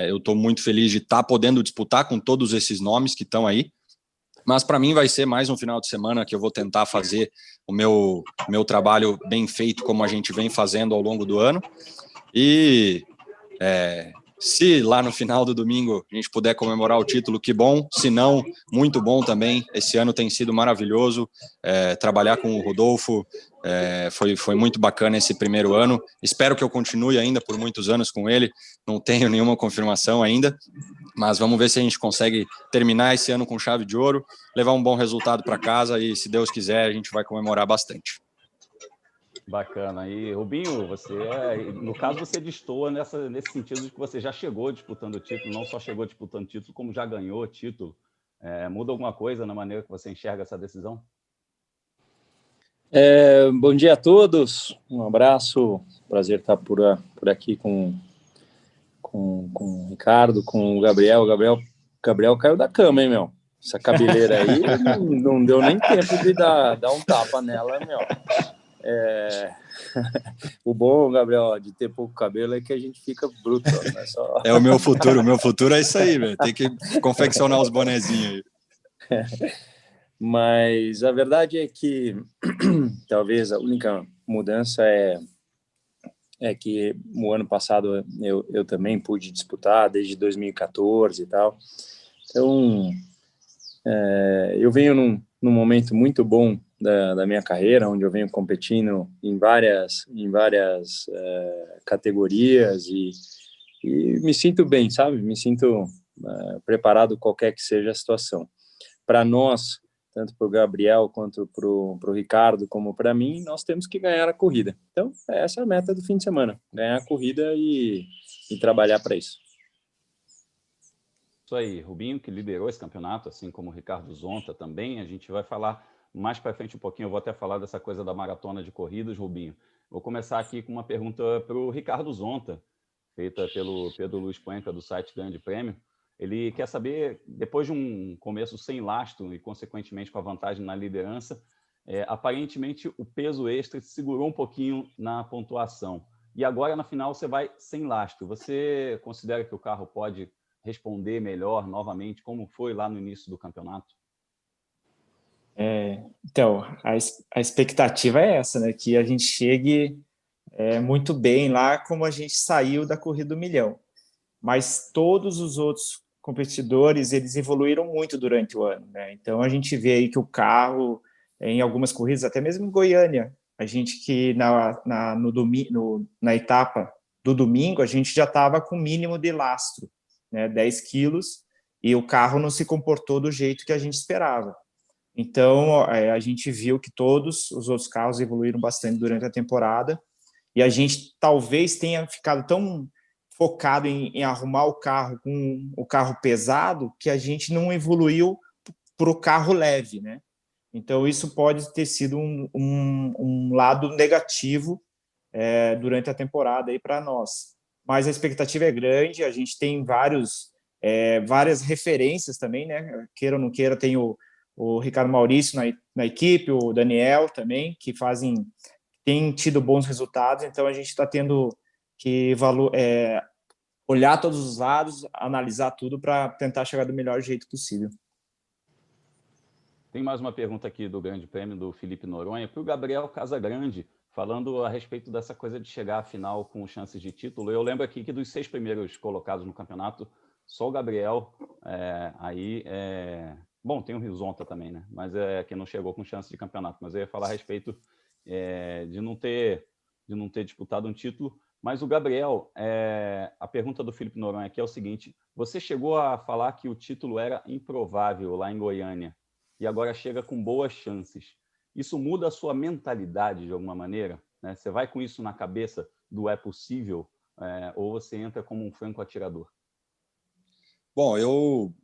eu estou muito feliz de estar podendo disputar com todos esses nomes que estão aí, mas para mim vai ser mais um final de semana que eu vou tentar fazer o meu trabalho bem feito, como a gente vem fazendo ao longo do ano, e se lá no final do domingo a gente puder comemorar o título, que bom. Se não, muito bom também. Esse ano tem sido maravilhoso, trabalhar com o Rodolfo, Foi muito bacana esse primeiro ano. Espero que eu continue ainda por muitos anos com ele. Não tenho nenhuma confirmação ainda, mas vamos ver se a gente consegue terminar esse ano com chave de ouro, levar um bom resultado para casa e, se Deus quiser, a gente vai comemorar bastante. Bacana. E, Rubinho, no caso, você destoa nesse sentido de que você já chegou disputando o título, não só chegou disputando título, como já ganhou o título. Muda alguma coisa na maneira que você enxerga essa decisão? Bom dia a todos, um abraço, prazer estar por aqui com o Ricardo, com o Gabriel. Gabriel caiu da cama, hein, meu? Essa cabeleira aí não deu nem tempo de dar um tapa nela, meu. O bom, Gabriel, de ter pouco cabelo é que a gente fica bruto. Né? É o meu futuro é isso aí, velho. Tem que confeccionar os bonezinhos aí. Mas a verdade é que talvez a única mudança é que o ano passado eu também pude disputar desde 2014 e tal. Então, eu venho num momento muito bom da minha carreira, onde eu venho competindo em várias categorias e me sinto bem, sabe? Me sinto preparado qualquer que seja a situação. Para nós, tanto para o Gabriel quanto para o Ricardo, como para mim, nós temos que ganhar a corrida. Então, essa é a meta do fim de semana, ganhar a corrida e trabalhar para isso. Isso aí, Rubinho, que liderou esse campeonato, assim como o Ricardo Zonta também. A gente vai falar mais para frente um pouquinho, eu vou até falar dessa coisa da maratona de corridas, Rubinho. Vou começar aqui com uma pergunta para o Ricardo Zonta, feita pelo Pedro Luiz Cuenca, do site Grande Prêmio. Ele quer saber, depois de um começo sem lastro e, consequentemente, com a vantagem na liderança, aparentemente o peso extra segurou um pouquinho na pontuação. E agora, na final, você vai sem lastro. Você considera que o carro pode responder melhor novamente, como foi lá no início do campeonato? Então, a expectativa é essa, né? Que a gente chegue muito bem lá, como a gente saiu da Corrida do Milhão. Mas todos os outros competidores, eles evoluíram muito durante o ano, né? Então, a gente vê aí que o carro, em algumas corridas, até mesmo em Goiânia, a gente que na etapa do domingo, a gente já estava com o mínimo de lastro, né? 10 quilos, e o carro não se comportou do jeito que a gente esperava. Então, a gente viu que todos os outros carros evoluíram bastante durante a temporada, e a gente talvez tenha ficado tão focado em arrumar o carro com o carro pesado que a gente não evoluiu para o carro leve, né? Então, isso pode ter sido um lado negativo durante a temporada aí para nós. Mas a expectativa é grande, a gente tem várias referências também, né? Queira ou não queira, tem o Ricardo Maurício na equipe, o Daniel também, que têm tido bons resultados, então a gente está tendo que olhar todos os lados, analisar tudo para tentar chegar do melhor jeito possível. Tem mais uma pergunta aqui do Grande Prêmio do Felipe Noronha para o Gabriel Casagrande, falando a respeito dessa coisa de chegar à final com chances de título. Eu lembro aqui que dos 6 primeiros colocados no campeonato, só o Gabriel bom, tem o Rizonta também, né? Mas que não chegou com chance de campeonato. Mas eu ia falar a respeito de não ter disputado um título. Mas o Gabriel, a pergunta do Felipe Noronha aqui é o seguinte: você chegou a falar que o título era improvável lá em Goiânia e agora chega com boas chances. Isso muda a sua mentalidade de alguma maneira? Né? Você vai com isso na cabeça do é possível ou você entra como um franco atirador? Bom, eu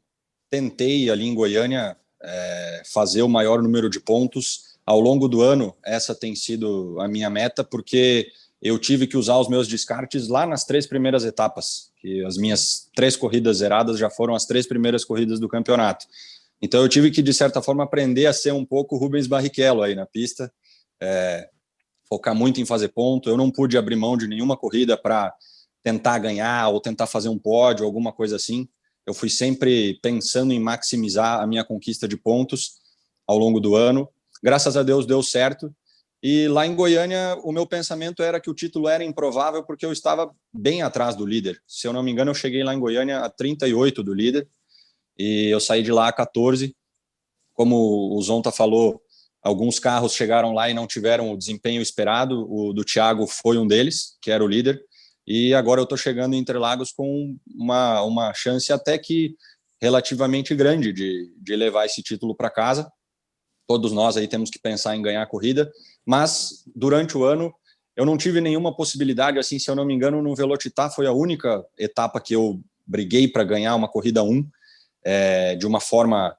tentei ali em Goiânia fazer o maior número de pontos. Ao longo do ano, essa tem sido a minha meta, porque eu tive que usar os meus descartes lá nas 3 primeiras etapas, que as minhas 3 corridas zeradas já foram as 3 primeiras corridas do campeonato. Então eu tive que, de certa forma, aprender a ser um pouco Rubens Barrichello aí na pista, focar muito em fazer ponto. Eu não pude abrir mão de nenhuma corrida para tentar ganhar ou tentar fazer um pódio, alguma coisa assim. Eu fui sempre pensando em maximizar a minha conquista de pontos ao longo do ano. Graças a Deus deu certo. E lá em Goiânia, o meu pensamento era que o título era improvável porque eu estava bem atrás do líder. Se eu não me engano, eu cheguei lá em Goiânia a 38 do líder e eu saí de lá a 14. Como o Zonta falou, Alguns carros chegaram lá e não tiveram o desempenho esperado. O do Thiago foi um deles, que era o líder. E agora eu estou chegando em Interlagos com uma chance até que relativamente grande de levar esse título para casa. Todos nós aí temos que pensar em ganhar a corrida, mas durante o ano eu não tive nenhuma possibilidade, assim, se eu não me engano, no Velocitar foi a única etapa que eu briguei para ganhar uma corrida 1, de uma forma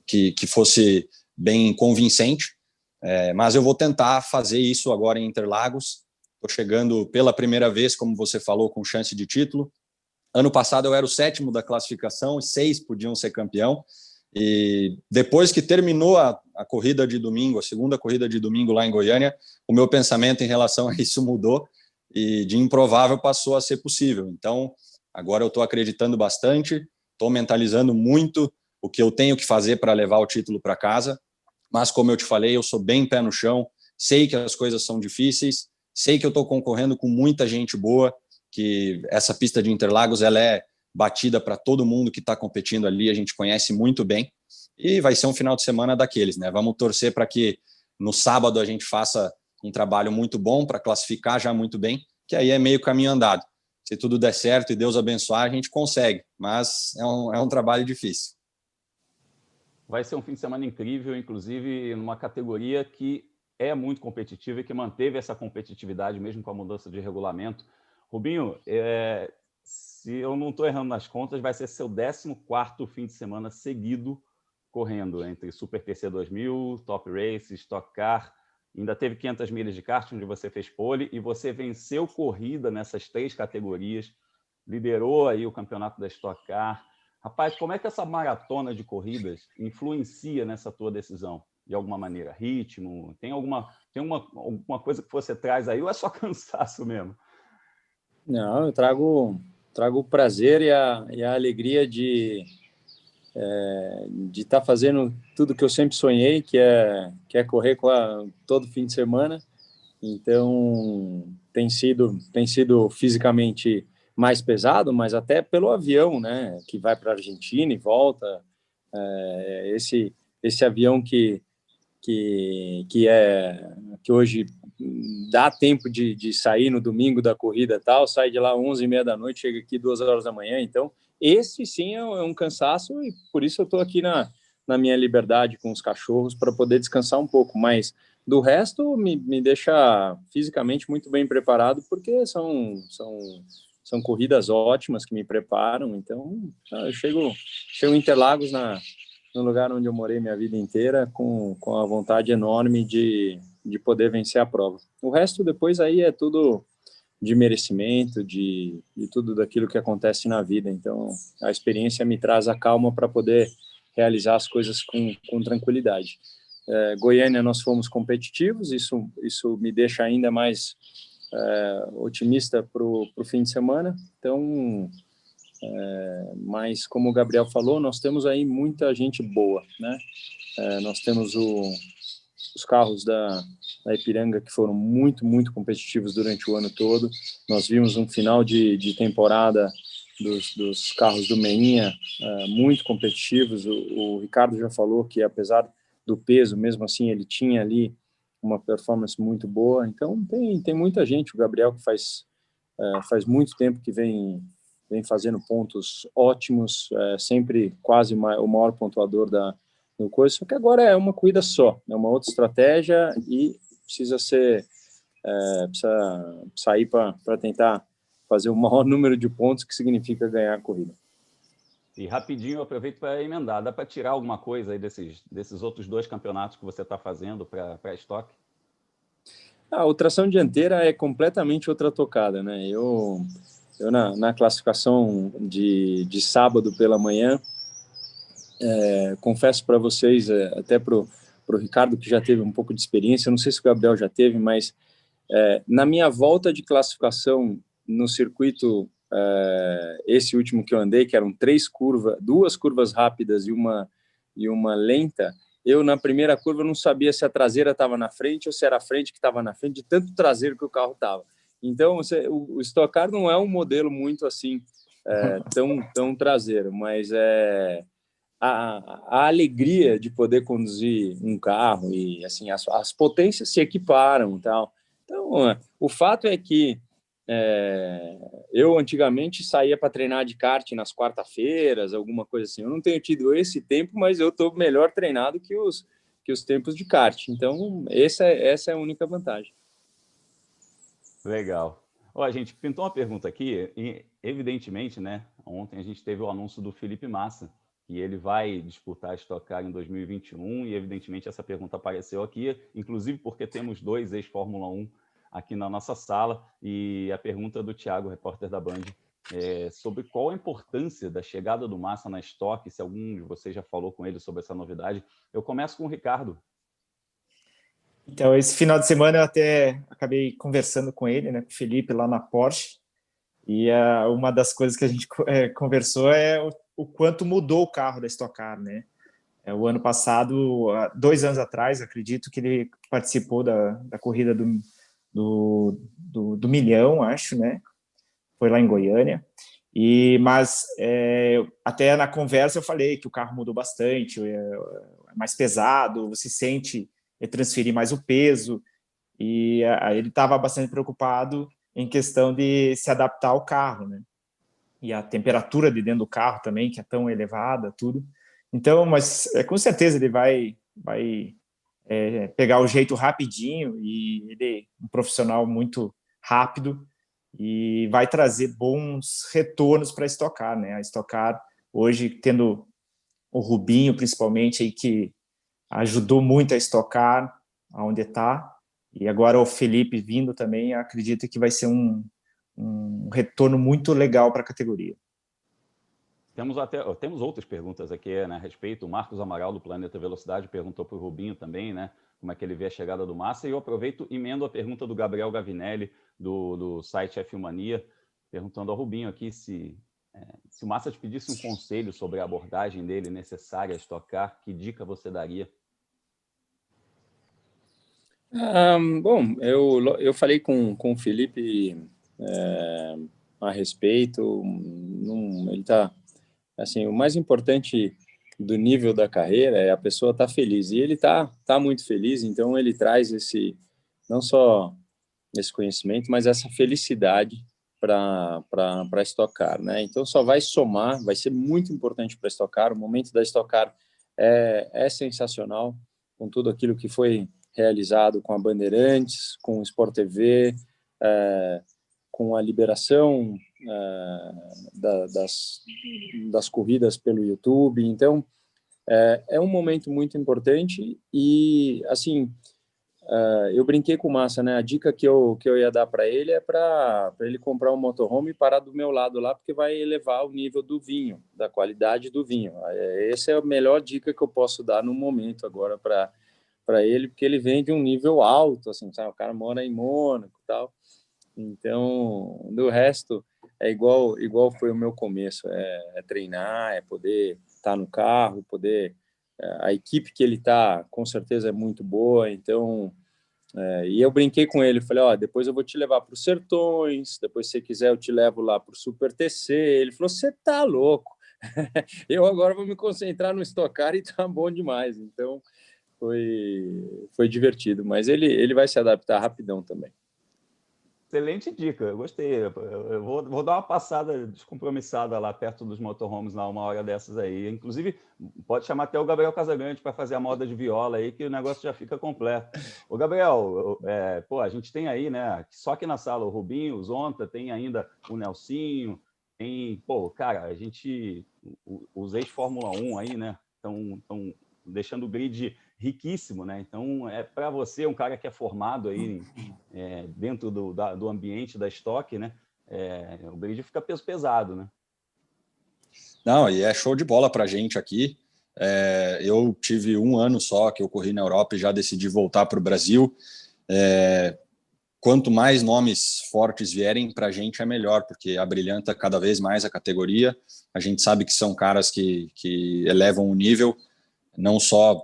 que fosse bem convincente, mas eu vou tentar fazer isso agora em Interlagos. Estou chegando pela primeira vez, como você falou, com chance de título. Ano passado eu era o 7º da classificação, 6 podiam ser campeão, e depois que terminou a corrida de domingo, a segunda corrida de domingo lá em Goiânia, o meu pensamento em relação a isso mudou, e de improvável passou a ser possível. Então, agora eu estou acreditando bastante, estou mentalizando muito o que eu tenho que fazer para levar o título para casa, mas como eu te falei, eu sou bem pé no chão, sei que as coisas são difíceis, sei que eu estou concorrendo com muita gente boa, que essa pista de Interlagos ela é batida para todo mundo que está competindo ali, a gente conhece muito bem, e vai ser um final de semana daqueles, né? Vamos torcer para que no sábado a gente faça um trabalho muito bom para classificar já muito bem, que aí é meio caminho andado. Se tudo der certo e Deus abençoar, a gente consegue, mas é um trabalho difícil. Vai ser um fim de semana incrível, inclusive numa categoria que é muito competitiva e que manteve essa competitividade mesmo com a mudança de regulamento. Rubinho, se eu não estou errando nas contas, vai ser seu 14º fim de semana seguido correndo entre Super TC 2000, Top Race, Stock Car. Ainda teve 500 milhas de kart, onde você fez pole, e você venceu corrida nessas 3 categorias, liderou aí o campeonato da Stock Car. Rapaz, como é que essa maratona de corridas influencia nessa tua decisão? De alguma maneira? Ritmo? Tem alguma coisa que você traz aí ou é só cansaço mesmo? Não, eu trago o prazer e a alegria de estar fazendo tudo que eu sempre sonhei, que é correr todo fim de semana. Então, tem sido fisicamente mais pesado, mas até pelo avião, né, que vai para a Argentina e volta. Esse avião que hoje dá tempo de sair no domingo da corrida tal, sai de lá 11h30 da noite, chega aqui 2 horas da manhã. Então, esse sim é um cansaço, e por isso eu estou aqui na minha liberdade com os cachorros para poder descansar um pouco, mas do resto me deixa fisicamente muito bem preparado, porque são corridas ótimas que me preparam. Então, eu chego em Interlagos, no lugar onde eu morei minha vida inteira, com a vontade enorme de poder vencer a prova. O resto depois aí é tudo de merecimento, de tudo daquilo que acontece na vida. Então, a experiência me traz a calma para poder realizar as coisas com tranquilidade. Goiânia, nós fomos competitivos, isso me deixa ainda mais otimista para o fim de semana. Então, mas como o Gabriel falou, nós temos aí muita gente boa, né? Nós temos os carros da Ipiranga que foram muito, muito competitivos durante o ano todo. Nós vimos um final de temporada dos carros do Meinha muito competitivos. O Ricardo já falou que, apesar do peso, mesmo assim, ele tinha ali uma performance muito boa. Então, tem muita gente. O Gabriel, que faz muito tempo que vem fazendo pontos ótimos, sempre quase o maior pontuador do coisa, só que agora é uma corrida só, é uma outra estratégia e precisa sair para tentar fazer o maior número de pontos, que significa ganhar a corrida. E rapidinho eu aproveito para emendar, dá para tirar alguma coisa aí desses outros 2 campeonatos que você está fazendo para a Stock? A tração dianteira é completamente outra tocada, né? Eu na classificação de sábado pela manhã, confesso para vocês, até para o Ricardo, que já teve um pouco de experiência, eu não sei se o Gabriel já teve, mas na minha volta de classificação no circuito, esse último que eu andei, que eram 2 curvas rápidas e uma lenta, eu na primeira curva não sabia se a traseira estava na frente ou se era a frente que estava na frente, de tanto traseiro que o carro estava. Então, o Stock Car não é um modelo muito assim, tão traseiro, mas a alegria de poder conduzir um carro e assim as potências se equiparam, tal. Então, o fato é que eu antigamente saía para treinar de kart nas quarta-feiras, alguma coisa assim. Eu não tenho tido esse tempo, mas eu estou melhor treinado que os tempos de kart. Então, essa é a única vantagem. Legal. Ó, a gente pintou uma pergunta aqui, e evidentemente, né, ontem a gente teve o anúncio do Felipe Massa, que ele vai disputar a Stock Car em 2021, e evidentemente essa pergunta apareceu aqui, inclusive porque temos 2 ex-Fórmula 1 aqui na nossa sala, e a pergunta do Thiago, repórter da Band, sobre qual a importância da chegada do Massa na Stock, se algum de vocês já falou com ele sobre essa novidade. Eu começo com o Ricardo. Então, esse final de semana eu até acabei conversando com ele, né, com o Felipe, lá na Porsche, e uma das coisas que a gente conversou é o quanto mudou o carro da Stock Car, né? O ano passado, 2 anos atrás, acredito que ele participou da corrida do milhão, acho, né? Foi lá em Goiânia. Mas até na conversa eu falei que o carro mudou bastante, é mais pesado, você sente transferir mais o peso, e ele estava bastante preocupado em questão de se adaptar ao carro, né? E a temperatura de dentro do carro também, que é tão elevada, tudo. Então, mas com certeza ele vai pegar o jeito rapidinho, e ele é um profissional muito rápido e vai trazer bons retornos para a Stock Car, né? A Stock Car, hoje, tendo o Rubinho, principalmente, aí, que ajudou muito a Stock Car aonde está, e agora o Felipe vindo também, acredito que vai ser um retorno muito legal para a categoria. Temos outras perguntas aqui, né, a respeito. O Marcos Amaral, do Planeta Velocidade, perguntou para o Rubinho também, né, como é que ele vê a chegada do Massa, e eu aproveito e emendo a pergunta do Gabriel Gavinelli, do site F1 Mania, perguntando ao Rubinho aqui se o Massa te pedisse um conselho sobre a abordagem dele necessária a Stock Car, que dica você daria? Bom, eu falei com o Felipe a respeito. Ele está assim, o mais importante do nível da carreira é a pessoa estar feliz, e ele tá muito feliz. Então ele traz não só esse conhecimento, mas essa felicidade para a Stock Car, né? Então só vai somar, vai ser muito importante para a Stock Car. O momento da Stock Car é sensacional, com tudo aquilo que foi realizado com a Bandeirantes, com o Sport TV, com a liberação das corridas pelo YouTube. Então, é um momento muito importante. E, assim, eu brinquei com o Massa, né? A dica que eu ia dar para ele é para ele comprar um motorhome e parar do meu lado lá, porque vai elevar o nível do vinho, da qualidade do vinho. Essa é a melhor dica que eu posso dar no momento agora para ele, porque ele vem de um nível alto, assim, sabe? O cara mora em Mônaco e tal. Então, do resto, é igual foi o meu começo, é treinar, é poder estar no carro, a equipe que ele está, com certeza, é muito boa. Então, e eu brinquei com ele, falei, depois eu vou te levar para os Sertões, depois, se você quiser, eu te levo lá para o Super TC. Ele falou, você tá louco, eu agora vou me concentrar no Stock Car e tá bom demais. Então, foi divertido, mas ele vai se adaptar rapidão também. Excelente dica, eu gostei. Eu vou dar uma passada descompromissada lá perto dos motorhomes lá uma hora dessas aí. Inclusive, pode chamar até o Gabriel Casagrande para fazer a moda de viola aí, que o negócio já fica completo. Ô, Gabriel, a gente tem aí, né, só aqui na sala, o Rubinho, o Zonta, tem ainda o Nelsinho, tem, cara, os ex-Fórmula 1 aí, né, estão deixando o grid riquíssimo, né? Então, para você, um cara que é formado aí dentro do ambiente da Stock, né? O grid fica peso pesado, né? Não, e é show de bola para a gente aqui. Eu tive 1 ano só que eu corri na Europa e já decidi voltar para o Brasil. Quanto mais nomes fortes vierem para a gente é melhor, porque abrilhanta cada vez mais a categoria. A gente sabe que são caras que elevam o nível. Não só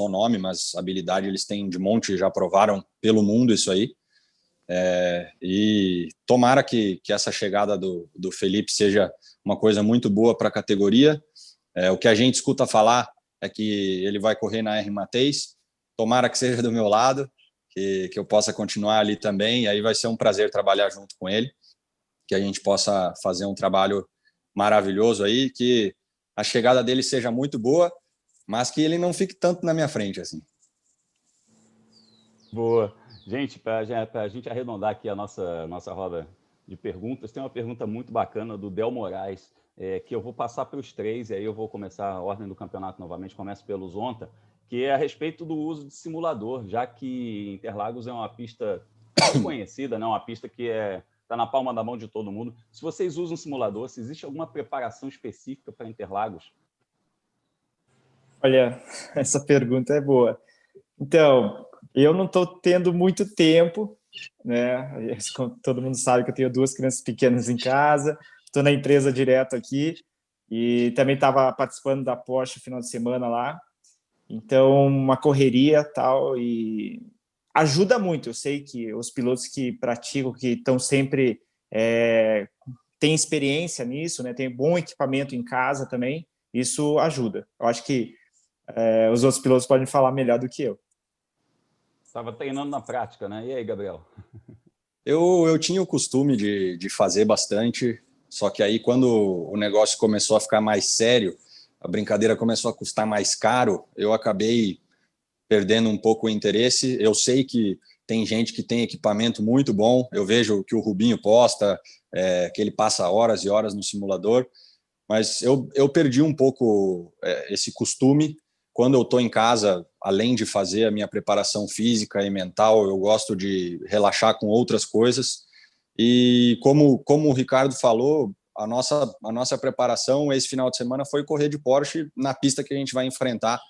nome, mas habilidade eles têm de monte, já provaram pelo mundo isso aí. E tomara que essa chegada do Felipe seja uma coisa muito boa para a categoria. O que a gente escuta falar é que ele vai correr na R Mateis, tomara que seja do meu lado, que eu possa continuar ali também, e aí vai ser um prazer trabalhar junto com ele, que a gente possa fazer um trabalho maravilhoso aí, que a chegada dele seja muito boa, mas que ele não fique tanto na minha frente, assim. Boa. Gente, para a gente arredondar aqui a nossa roda de perguntas, tem uma pergunta muito bacana do Del Moraes, que eu vou passar para os três, e aí eu vou começar a ordem do campeonato novamente, começo pelo Zonta, que é a respeito do uso de simulador, já que Interlagos é uma pista conhecida, né? Uma pista que está na palma da mão de todo mundo. Se vocês usam simulador, se existe alguma preparação específica para Interlagos? Olha, essa pergunta é boa. Então, eu não estou tendo muito tempo, né? Todo mundo sabe que eu tenho 2 crianças pequenas em casa, estou na empresa direto aqui e também estava participando da Porsche no final de semana lá. Então, uma correria tal, e ajuda muito. Eu sei que os pilotos que praticam, que estão sempre têm experiência nisso, né? Tem bom equipamento em casa também, isso ajuda. Eu acho que os outros pilotos podem falar melhor do que eu. Estava treinando na prática, né? E aí, Gabriel? Eu tinha o costume de fazer bastante, só que aí quando o negócio começou a ficar mais sério, a brincadeira começou a custar mais caro, eu acabei perdendo um pouco o interesse. Eu sei que tem gente que tem equipamento muito bom, eu vejo que o Rubinho posta, que ele passa horas e horas no simulador, mas eu perdi um pouco esse costume. Quando eu estou em casa, além de fazer a minha preparação física e mental, eu gosto de relaxar com outras coisas. E como o Ricardo falou, a nossa preparação esse final de semana foi correr de Porsche na pista que a gente vai enfrentar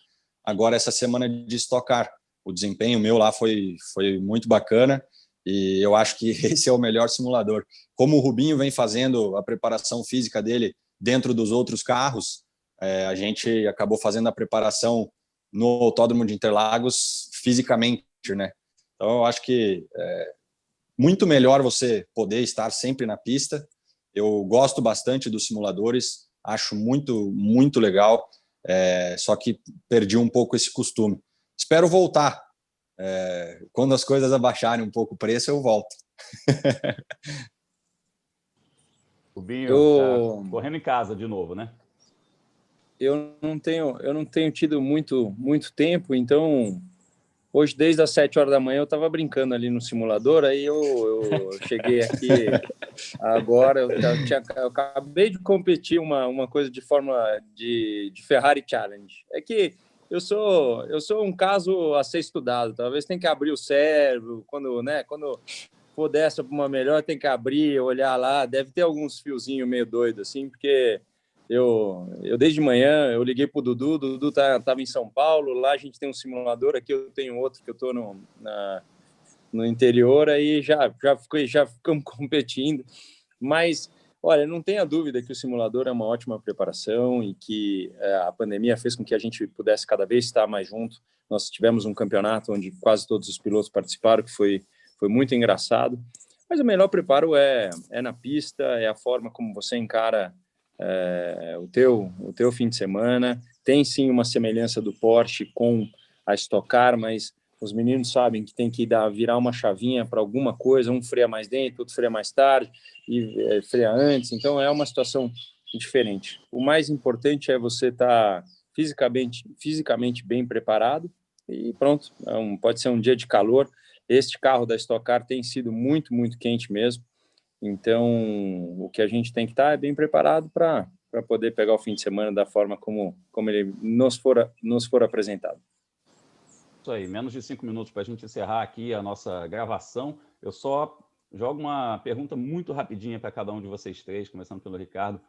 agora essa semana de Stock Car. O desempenho meu lá foi muito bacana e eu acho que esse é o melhor simulador. Como o Rubinho vem fazendo a preparação física dele dentro dos outros carros, a gente acabou fazendo a preparação no Autódromo de Interlagos fisicamente, né? Então eu acho que muito melhor você poder estar sempre na pista. Eu gosto bastante dos simuladores, acho muito, muito legal, só que perdi um pouco esse costume. Espero voltar. Quando as coisas abaixarem um pouco o preço, eu volto. O Binho tá correndo em casa de novo, né? Eu não tenho tido muito tempo, então hoje, desde as 7 horas da manhã, eu estava brincando ali no simulador, aí eu cheguei aqui agora, eu acabei de competir uma coisa de Fórmula de Ferrari Challenge. É que eu sou um caso a ser estudado, talvez tenha que abrir o cérebro, quando for dessa para uma melhor, tem que abrir, olhar lá, deve ter alguns fiozinhos meio doidos, assim, porque eu desde manhã, eu liguei para o Dudu estava em São Paulo, lá a gente tem um simulador, aqui eu tenho outro que eu estou no interior, aí já ficamos competindo, mas, olha, não tenha dúvida que o simulador é uma ótima preparação e que a pandemia fez com que a gente pudesse cada vez estar mais junto. Nós tivemos um campeonato onde quase todos os pilotos participaram, que foi muito engraçado, mas o melhor preparo é na pista, é a forma como você encara o teu fim de semana. Tem sim uma semelhança do Porsche com a Stock Car, mas os meninos sabem que tem que virar uma chavinha para alguma coisa, um freia mais dentro, outro freia mais tarde e freia antes, então é uma situação diferente. O mais importante é você estar fisicamente bem preparado e pronto. Pode ser um dia de calor. Este carro da Stock Car tem sido muito, muito quente mesmo. Então, o que a gente tem que estar é bem preparado para poder pegar o fim de semana da forma como ele nos for apresentado. Isso aí, menos de 5 minutos para a gente encerrar aqui a nossa gravação. Eu só jogo uma pergunta muito rapidinha para cada um de vocês três, começando pelo Ricardo.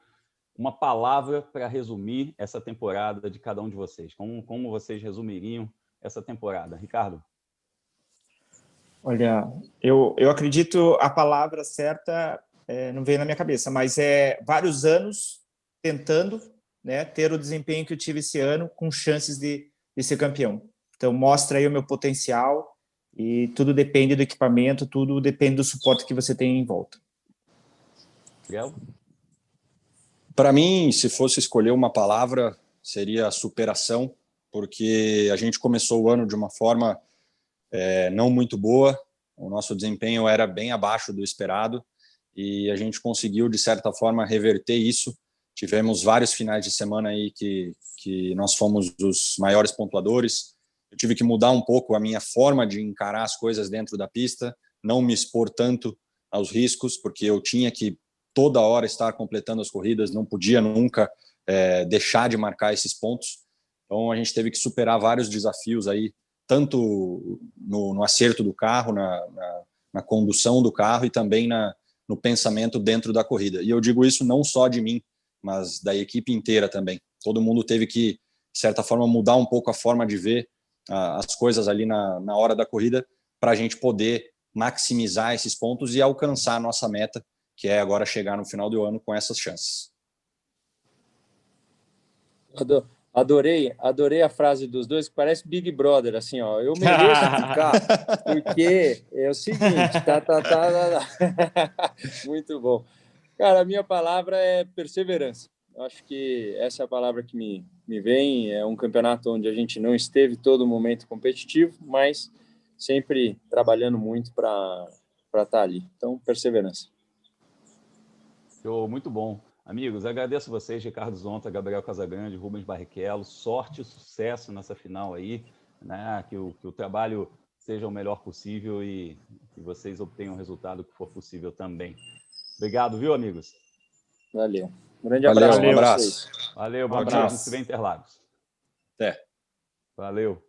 Uma palavra para resumir essa temporada de cada um de vocês. Como vocês resumiriam essa temporada? Ricardo? Olha, eu acredito a palavra certa não veio na minha cabeça, mas vários anos tentando, né, ter o desempenho que eu tive esse ano com chances de ser campeão. Então, mostra aí o meu potencial e tudo depende do equipamento, tudo depende do suporte que você tem em volta. Para mim, se fosse escolher uma palavra, seria a superação, porque a gente começou o ano de uma forma não muito boa, o nosso desempenho era bem abaixo do esperado, e a gente conseguiu, de certa forma, reverter isso. Tivemos vários finais de semana aí que nós fomos os maiores pontuadores. Eu tive que mudar um pouco a minha forma de encarar as coisas dentro da pista, não me expor tanto aos riscos, porque eu tinha que toda hora estar completando as corridas, não podia nunca deixar de marcar esses pontos. Então a gente teve que superar vários desafios aí, tanto no acerto do carro, na condução do carro e também no pensamento dentro da corrida. E eu digo isso não só de mim, mas da equipe inteira também. Todo mundo teve que, de certa forma, mudar um pouco a forma de ver as coisas ali na hora da corrida, para a gente poder maximizar esses pontos e alcançar a nossa meta, que é agora chegar no final do ano com essas chances. Adorei a frase dos dois, que parece Big Brother, assim, ó, eu mereço ficar, porque é o seguinte, Muito bom. Cara, a minha palavra é perseverança. Acho que essa é a palavra que me vem. É um campeonato onde a gente não esteve todo momento competitivo, mas sempre trabalhando muito para estar ali. Então, perseverança. Muito bom. Amigos, agradeço vocês, Ricardo Zonta, Gabriel Casagrande, Rubens Barrichello. Sorte e sucesso nessa final aí, né? Que o trabalho seja o melhor possível e que vocês obtenham o resultado que for possível também. Obrigado, viu, amigos? Valeu. Um grande abraço. Um abraço. Valeu, bom dia. A gente se vê em Interlagos. Até. Valeu.